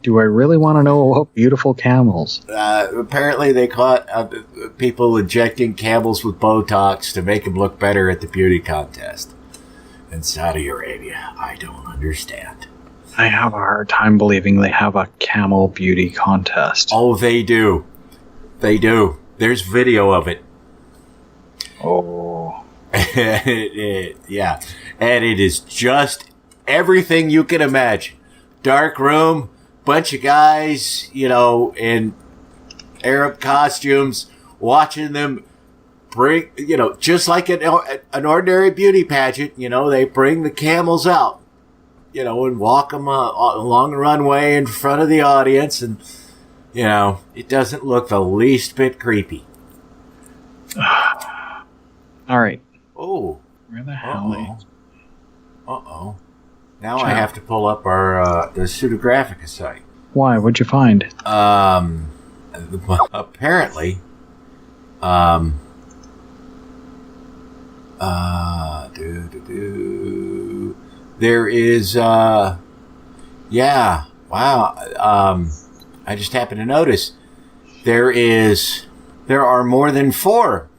Do I really want to know about beautiful camels? Apparently they caught people injecting camels with Botox to make them look better at the beauty contest in Saudi Arabia. I don't understand. I have a hard time believing they have a camel beauty contest. Oh, they do. They do. There's video of it. Oh. Yeah. And it is just everything you can imagine. Dark room, bunch of guys, in Arab costumes, watching them bring, just like an ordinary beauty pageant, they bring the camels out, and walk them along the runway in front of the audience. And, it doesn't look the least bit creepy. All right. Oh. Where the hell is... Uh-oh. Now I have to pull up our the Pseudographica site. Why? What'd you find? Apparently, there is, yeah, wow, I just happened to notice there are more than 4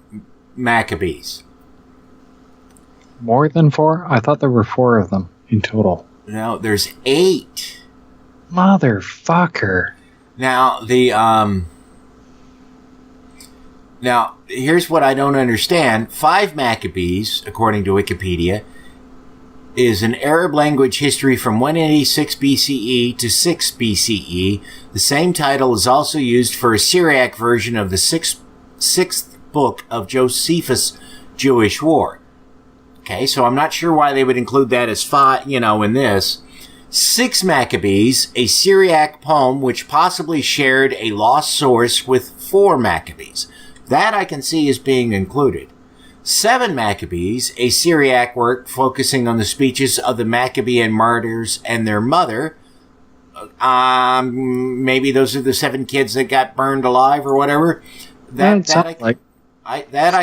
Maccabees. More than 4? I thought there were 4 of them in total. No, there's 8. Motherfucker. Now, now, here's what I don't understand. 5 Maccabees, according to Wikipedia, is an Arab language history from 186 BCE to 6 BCE. The same title is also used for a Syriac version of the sixth book of Josephus' Jewish War. Okay, so I'm not sure why they would include that as 5, in this. 6 Maccabees, a Syriac poem which possibly shared a lost source with 4 Maccabees. That I can see as being included. 7 Maccabees, a Syriac work focusing on the speeches of the Maccabean martyrs and their mother. Maybe those are the 7 kids that got burned alive or whatever. I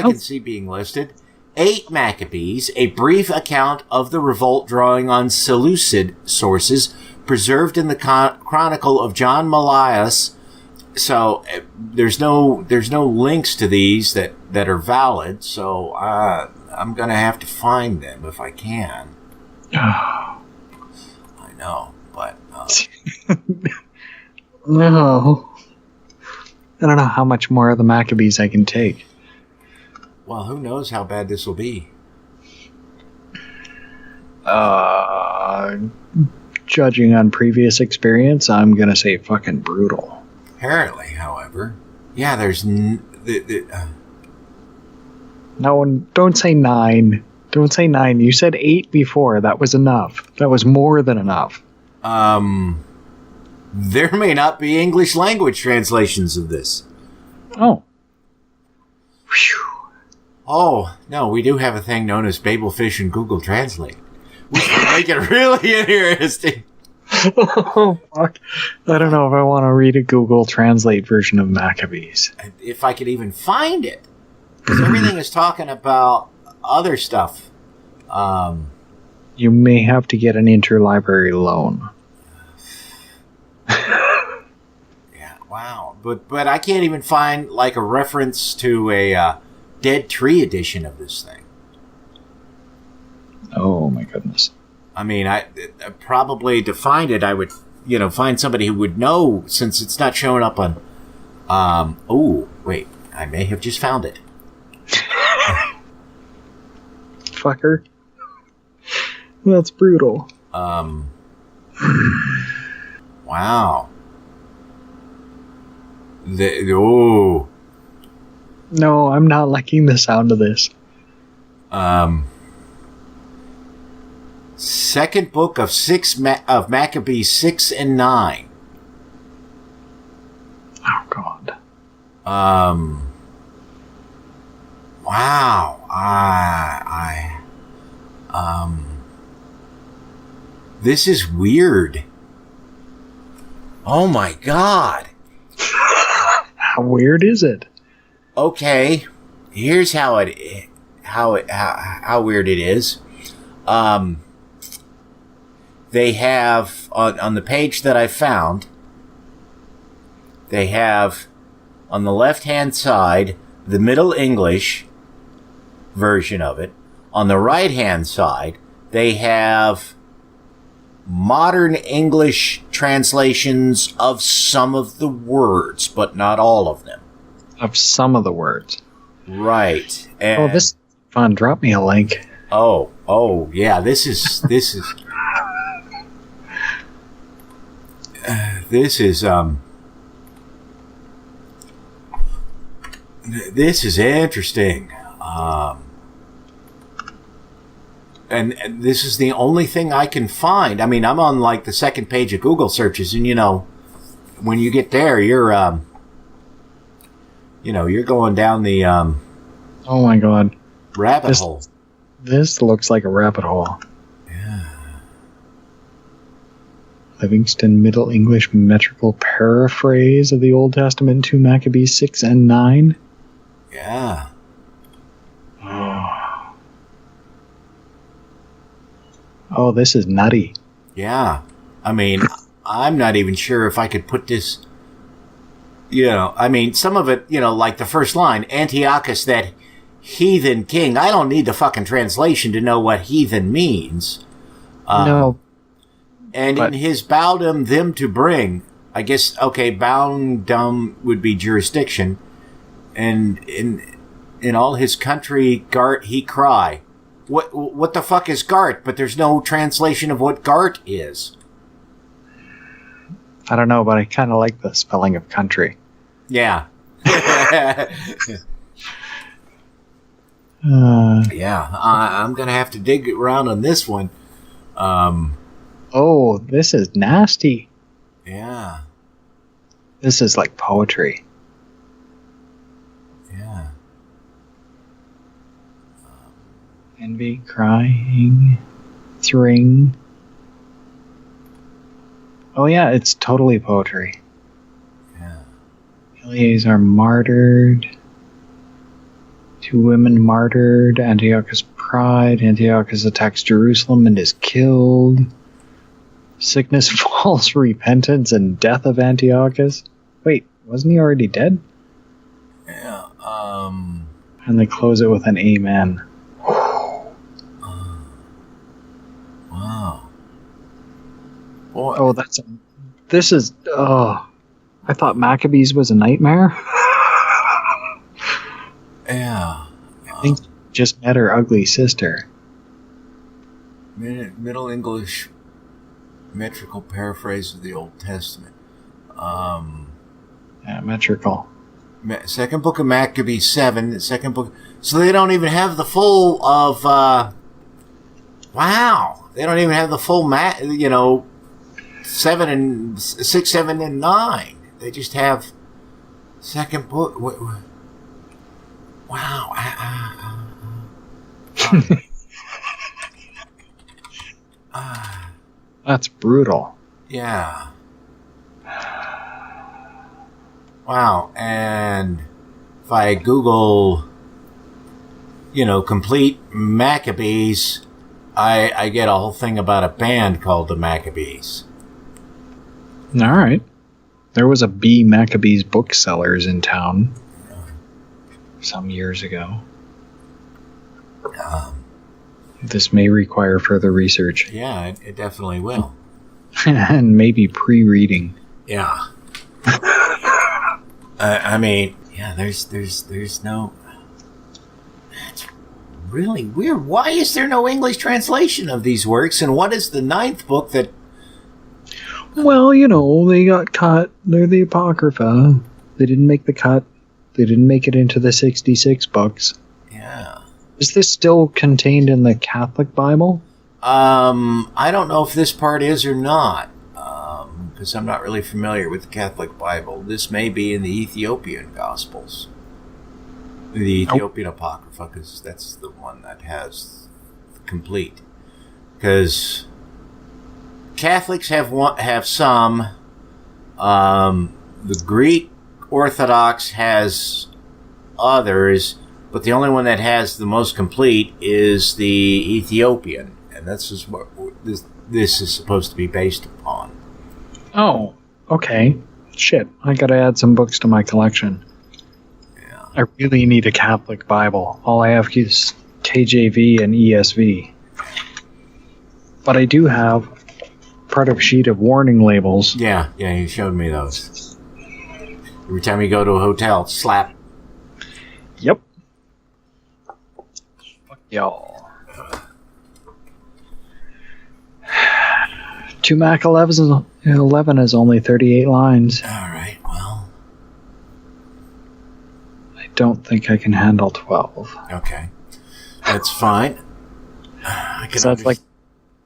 can see being listed. 8 Maccabees, a brief account of the revolt drawing on Seleucid sources preserved in the Chronicle of John Mallius. So there's no links to these that are valid. So I'm gonna have to find them if I can. I know, but no. I don't know how much more of the Maccabees I can take. Well, who knows how bad this will be? Judging on previous experience, I'm gonna say fucking brutal. Apparently, however, yeah, there's No, don't say 9. Don't say 9. You said 8 before. That was enough. That was more than enough. There may not be English language translations of this. Oh. Whew. Oh, no, we do have a thing known as Babelfish and Google Translate, which would make it really interesting. Oh, fuck. I don't know if I want to read a Google Translate version of Maccabees. If I could even find it. Because everything is talking about other stuff. You may have to get an interlibrary loan. Yeah, wow. But I can't even find, like, a reference to a Dead Tree edition of this thing. Oh, my goodness. I mean, I probably to find it, I would, find somebody who would know, since it's not showing up on Oh, wait. I may have just found it. Fucker. That's brutal. Wow. Oh. No, I'm not liking the sound of this. Second book of Maccabees 6 and 9. Oh, God. Wow. This is weird. Oh my God. How weird is it? Okay. Here's how weird it is. They have on the page that I found, they have on the left-hand side the Middle English version of it. On the right-hand side, they have modern English translations of some of the words, but not all of them. Of some of the words. Right. And this is fun. Drop me a link. Oh, yeah. This is this is interesting. And this is the only thing I can find. I mean, I'm on like the second page of Google searches, and when you get there, you're going down the oh my God, rabbit hole. This looks like a rabbit hole. Yeah. Livingston Middle English metrical paraphrase of the Old Testament, 2 Maccabees 6 and 9. Yeah. Oh, this is nutty. Yeah. I mean, I'm not even sure if I could put this, I mean, some of it, like the first line, Antiochus, that heathen king. I don't need the fucking translation to know what heathen means. No. And in his boudum them to bring, I guess, okay, boundum would be jurisdiction. And in all his country, Gart, he cry. What the fuck is Gart? But there's no translation of what Gart is. I don't know, but I kind of like the spelling of country. Yeah. Yeah, I'm going to have to dig around on this one. Oh, this is nasty. Yeah. This is like poetry. Yeah. Envy, crying, thring. Oh yeah, it's totally poetry. Yeah. Eleazar martyred. 2 women martyred. Antiochus' pride. Antiochus attacks Jerusalem and is killed. Sickness, false repentance, and death of Antiochus. Wait, wasn't he already dead? Yeah. And they close it with an amen. Wow. Boy. Oh, I thought Maccabees was a nightmare. Yeah. I think you just met her ugly sister. Middle English metrical paraphrase of the Old Testament. Yeah, metrical. Second book of Maccabees 7. The second book. So they don't even have the full of. Wow. They don't even have the full 7 and 6, 7, and 9. They just have second book. Wow. That's brutal. Yeah. Wow. And if I Google, complete Maccabees, I get a whole thing about a band called the Maccabees. All right. There was a B Maccabees booksellers in town some years ago. This may require further research. Yeah, it definitely will. And maybe pre-reading. Yeah. I mean, yeah, there's no... That's really weird. Why is there no English translation of these works? And what is the ninth book that... Well, they got cut. They're the Apocrypha. They didn't make the cut. They didn't make it into the 66 books. Yeah. Is this still contained in the Catholic Bible? I don't know if this part is or not, because I'm not really familiar with the Catholic Bible. This may be in the Ethiopian Gospels. The Ethiopian Apocrypha, because that's the one that has complete. Because Catholics have some. The Greek Orthodox has others, but the only one that has the most complete is the Ethiopian, and this is what this is supposed to be based upon. Oh, okay. Shit, I gotta add some books to my collection. Yeah. I really need a Catholic Bible. All I have is KJV and ESV. But I do have part of a sheet of warning labels. Yeah, you showed me those. Every time you go to a hotel, slap. Yep. Fuck y'all. 2 Mac 11 is only 38 lines. Alright, well. I don't think I can handle 12. Okay. That's fine. So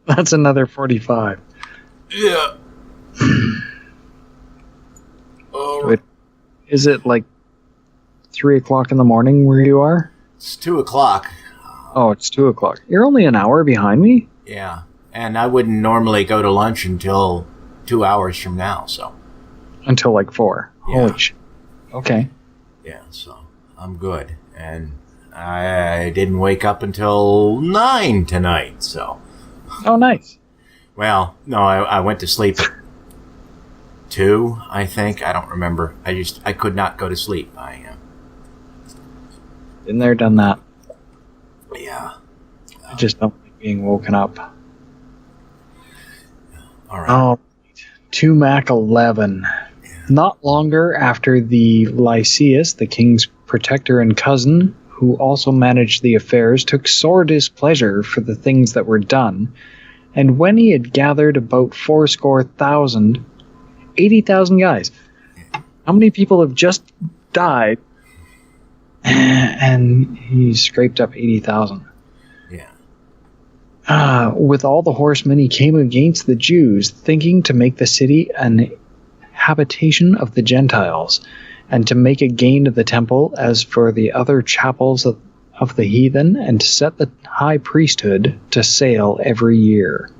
that's another 45. Yeah. Wait, is it like 3 o'clock in the morning where you are? It's 2 o'clock. Oh, it's 2 o'clock. You're only an hour behind me? Yeah. And I wouldn't normally go to lunch until 2 hours from now, so. Until like 4. Yeah. Holy shit. Okay. Yeah, so I'm good. And I didn't wake up until 9 tonight, so. Oh, nice. Well, no, I went to sleep at 2, I think. I don't remember. I could not go to sleep. Been there, done that. Yeah. I just don't like being woken up. All right. Oh, 2 Mac 11. Not longer after the Lysias, the king's protector and cousin, who also managed the affairs, took sore displeasure for the things that were done, and when he had gathered about 80,000 guys. How many people have just died? And he scraped up 80,000. Yeah. With all the horsemen, he came against the Jews, thinking to make the city an habitation of the Gentiles, and to make a gain of the temple as for the other chapels of the heathen, and to set the high priesthood to sale every year.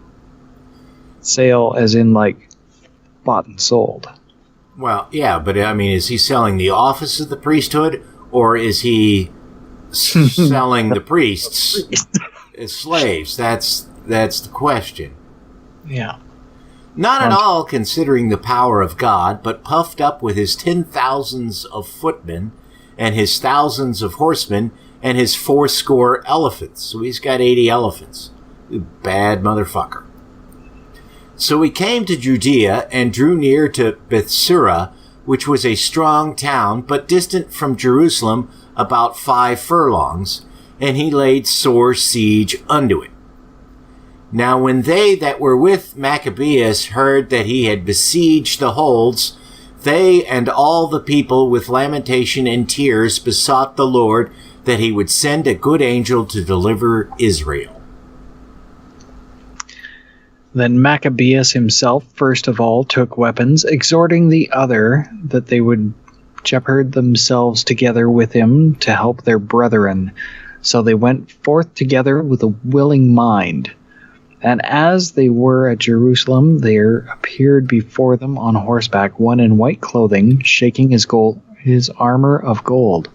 Sale as in like bought and sold. Well, yeah, but I mean, is he selling the office of the priesthood, or is he selling the priests as slaves? That's the question. Yeah. Not at all considering the power of God, but puffed up with his 10,000s of footmen, and his thousands of horsemen, and his 80 elephants. So he's got 80 elephants. Bad motherfucker. So he came to Judea and drew near to Bethsura, which was a strong town, but distant from Jerusalem about 5 furlongs, and he laid sore siege unto it. Now when they that were with Maccabees heard that he had besieged the holds, they and all the people with lamentation and tears besought the Lord that he would send a good angel to deliver Israel. Then Maccabeus himself first of all took weapons, exhorting the other that they would jeopard themselves together with him to help their brethren. So they went forth together with a willing mind. And as they were at Jerusalem, there appeared before them on horseback one in white clothing, shaking his armor of gold.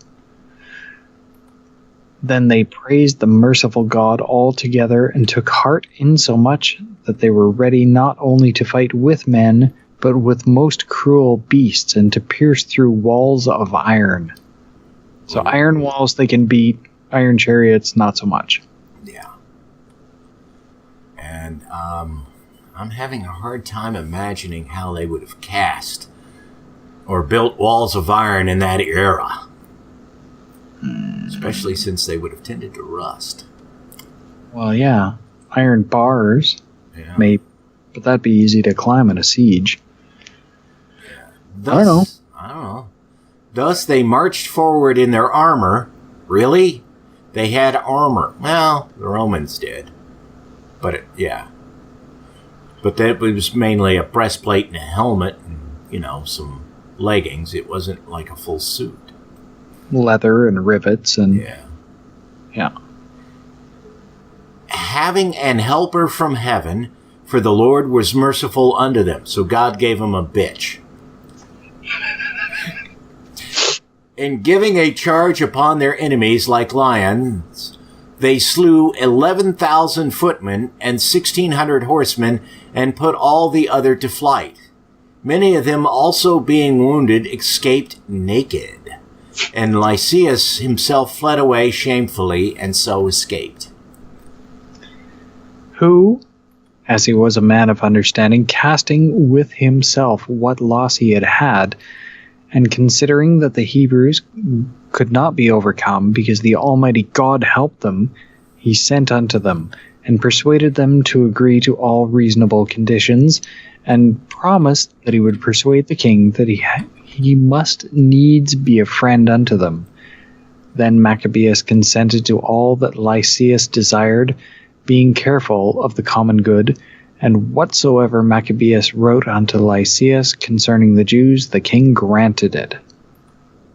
Then they praised the merciful God all together, and took heart insomuch that they were ready not only to fight with men, but with most cruel beasts, and to pierce through walls of iron. So iron walls they can beat, iron chariots not so much. Yeah. And I'm having a hard time imagining how they would have cast or built walls of iron in that era. Especially since they would have tended to rust. Well, yeah. Iron bars, Yeah. maybe, but that'd be easy to climb in a siege. I don't know. Thus they marched forward in their armor. Really? They had armor. Well, the Romans did. But But that was mainly a breastplate and a helmet and, some leggings. It wasn't like a full suit. Leather and rivets and... Yeah. Having an helper from heaven, for the Lord was merciful unto them. So God gave them a bitch. In giving a charge upon their enemies like lions, they slew 11,000 footmen and 1,600 horsemen and put all the other to flight. Many of them also being wounded escaped naked. And Lysias himself fled away shamefully and so escaped. Who, as he was a man of understanding, casting with himself what loss he had had, and considering that the Hebrews could not be overcome because the Almighty God helped them, he sent unto them, and persuaded them to agree to all reasonable conditions, and promised that he would persuade the king that he must needs be a friend unto them. Then Maccabees consented to all that Lysias desired, being careful of the common good, and whatsoever Maccabees wrote unto Lysias concerning the Jews, the king granted it.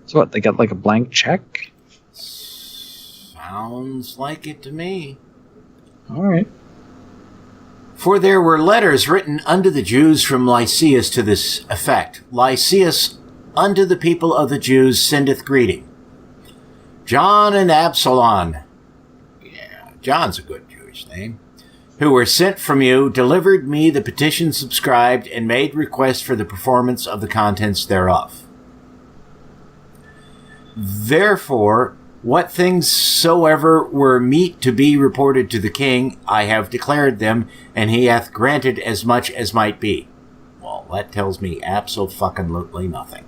So what, they got like a blank check? Sounds like it to me. All right. For there were letters written unto the Jews from Lysias to this effect. Lysias unto the people of the Jews sendeth greeting. John and Absalom, John's a good Jewish name, who were sent from you, delivered me the petition subscribed, and made request for the performance of the contents thereof. Therefore, what things soever were meet to be reported to the king, I have declared them, and he hath granted as much as might be. Well, that tells me abso-fucking-lutely nothing.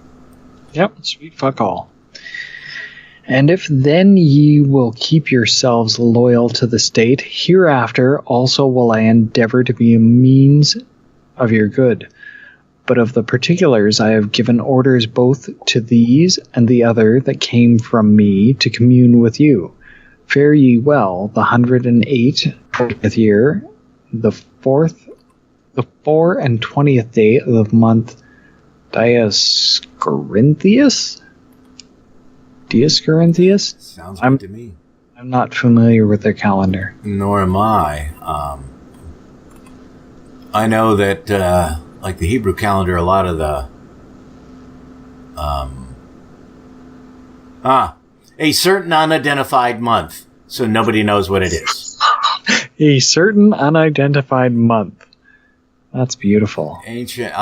Yep, sweet fuck all. And if then ye will keep yourselves loyal to the state, hereafter also will I endeavor to be a means of your good. But of the particulars I have given orders both to these and the other that came from me to commune with you. Fare ye well, the 108th year, the 4 and 20th day of the month Dioscorinthius? Sounds good to me. I'm not familiar with their calendar. Nor am I. I know that, like the Hebrew calendar, a lot of the... a certain unidentified month, so nobody knows what it is. A certain unidentified month. That's beautiful. Ancient,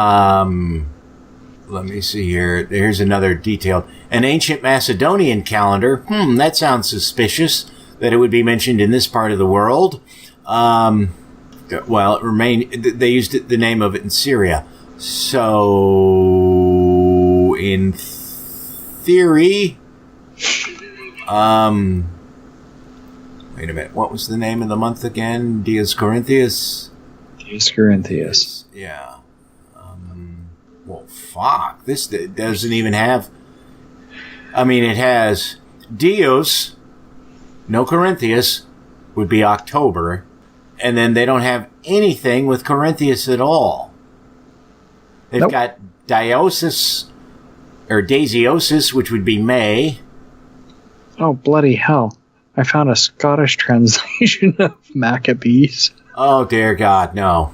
let me see here. Here's another detail. An ancient Macedonian calendar. That sounds suspicious that it would be mentioned in this part of the world. Well, it remained. They used the name of it in Syria. So, in theory, wait a minute. What was the name of the month again? Dioscorinthius. Yeah. Well, fuck. This doesn't even have... I mean, it has Dios, no Corinthius, would be October, and then they don't have anything with Corinthius at all. They've got Diosis, or Dasiosis, which would be May. Oh, bloody hell. I found a Scottish translation of Maccabees. Oh, dear God, no.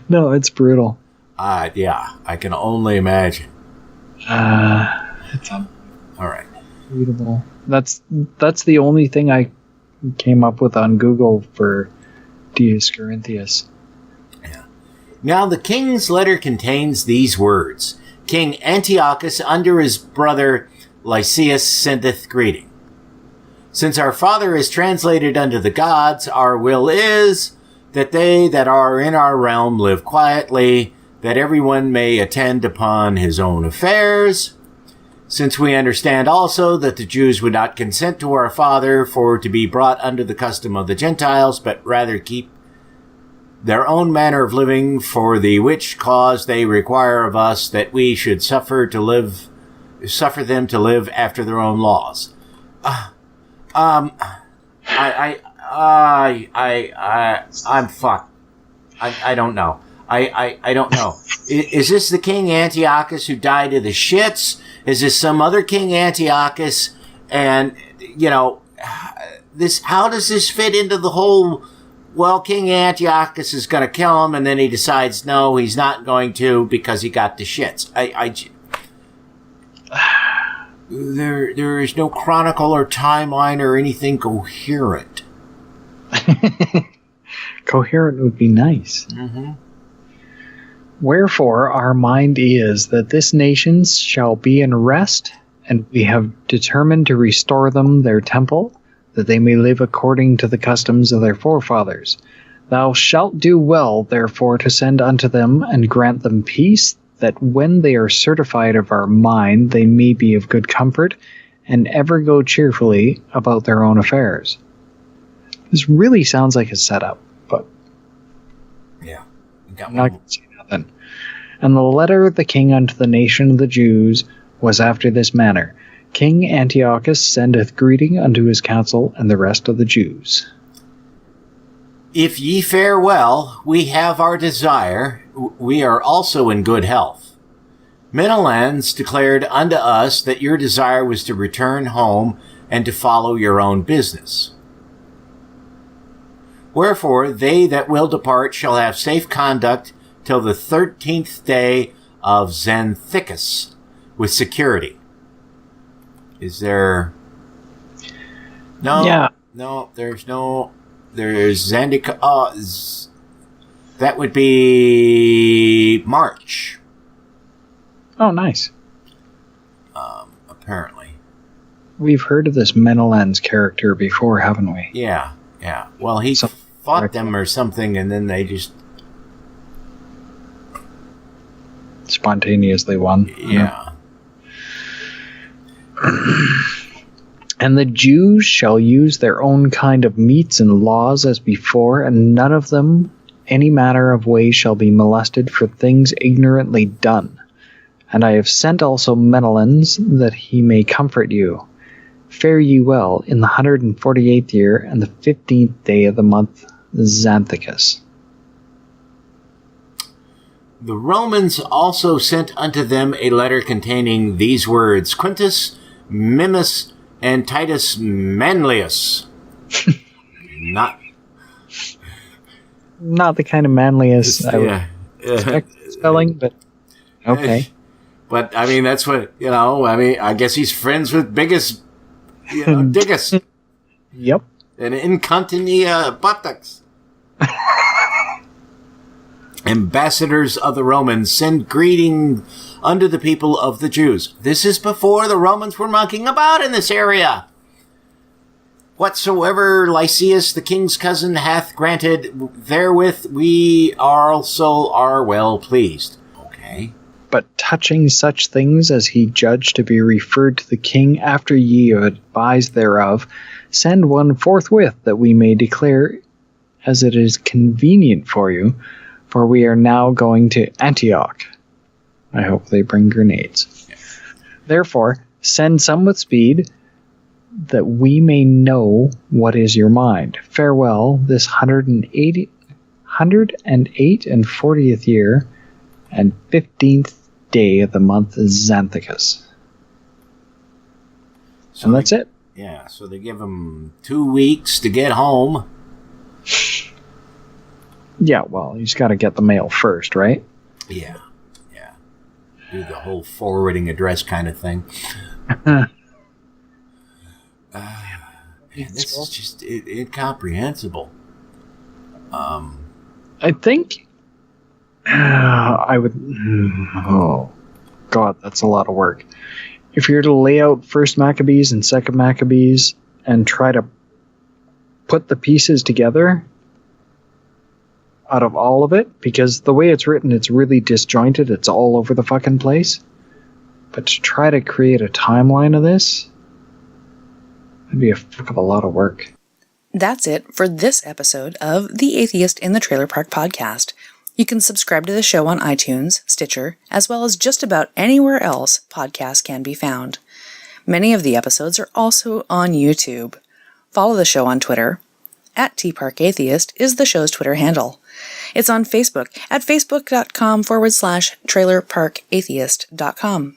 No, it's brutal. Yeah, I can only imagine. It's all right. Unreadable. That's the only thing I came up with on Google for Dioscorinthius. Yeah. Now the king's letter contains these words. King Antiochus under his brother Lysias sendeth greeting. Since our father is translated unto the gods, our will is that they that are in our realm live quietly, that everyone may attend upon his own affairs, since we understand also that the Jews would not consent to our father for to be brought under the custom of the Gentiles, but rather keep their own manner of living, for the which cause they require of us that we should suffer them to live after their own laws. I'm fucked. I don't know. I don't know. Is this the King Antiochus who died of the shits? Is this some other King Antiochus? And, you know, how does this fit into the whole, well, King Antiochus is going to kill him, and then he decides, no, he's not going to because he got the shits. There is no chronicle or timeline or anything coherent. Coherent would be nice. Mm-hmm. Wherefore our mind is that this nation shall be in rest, and we have determined to restore them their temple, that they may live according to the customs of their forefathers. Thou shalt do well, therefore, to send unto them and grant them peace, that when they are certified of our mind, they may be of good comfort, and ever go cheerfully about their own affairs. This really sounds like a setup, but yeah, I'm not going to say nothing. And the letter of the king unto the nation of the Jews was after this manner. King Antiochus sendeth greeting unto his council and the rest of the Jews. If ye fare well, we have our desire. We are also in good health. Menelans declared unto us that your desire was to return home and to follow your own business. Wherefore, they that will depart shall have safe conduct till the 13th day of Xanthicus, with security. Is there... No. Yeah. No, there's no... There's Xanthicus... that would be March. Oh, nice. Apparently. We've heard of this Menelans character before, haven't we? Yeah. Well, he fought them or something, and then they just... spontaneously won. Yeah. And the Jews shall use their own kind of meats and laws as before, and none of them any manner of way shall be molested for things ignorantly done. And I have sent also Menelans, that he may comfort you. Fare ye well in the 148th year, and the 15th day of the month Xanthicus. The Romans also sent unto them a letter containing these words, Quintus Mimus and Titus Manlius. Not the kind of manlius I would expect spelling, but okay. But, I mean, that's what, I guess he's friends with Biggest, Diggus. Yep. And Incontinia buttocks. Ambassadors of the Romans send greeting unto the people of the Jews. This is before the Romans were monkeying about in this area. Whatsoever Lysias the king's cousin hath granted, therewith we also are well pleased. Okay. But touching such things as he judged to be referred to the king after ye have advised thereof, send one forthwith, that we may declare as it is convenient for you, for we are now going to Antioch. I hope they bring grenades. Therefore, send some with speed, that we may know what is your mind. Farewell, this 108 and 40th year, and 15th day of the month Xanthicus. And that's it. Yeah, so they give him 2 weeks to get home. Yeah, well, he's got to get the mail first, right? Yeah. Do the whole forwarding address kind of thing. This is just incomprehensible. I think I would... Oh, God, that's a lot of work. If you're to lay out First Maccabees and Second Maccabees and try to put the pieces together, out of all of it, because the way it's written, it's really disjointed. It's all over the fucking place. But to try to create a timeline of this, that'd be a fuck of a lot of work. That's it for this episode of The Atheist in the Trailer Park Podcast. You can subscribe to the show on iTunes, Stitcher, as well as just about anywhere else podcasts can be found. Many of the episodes are also on YouTube. Follow the show on Twitter. @TParkAtheist is the show's Twitter handle. It's on Facebook at facebook.com/trailerparkatheist.com.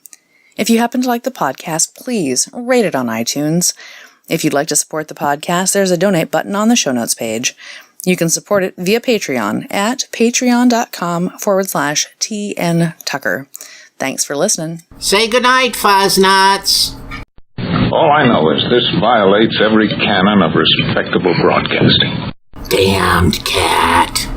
If you happen to like the podcast, please rate it on iTunes. If you'd like to support the podcast, there's a donate button on the show notes page. You can support it via Patreon at patreon.com/TNTucker. Thanks for listening. Say goodnight, Fuzz-Nuts. All I know is this violates every canon of respectable broadcasting. Damned cat.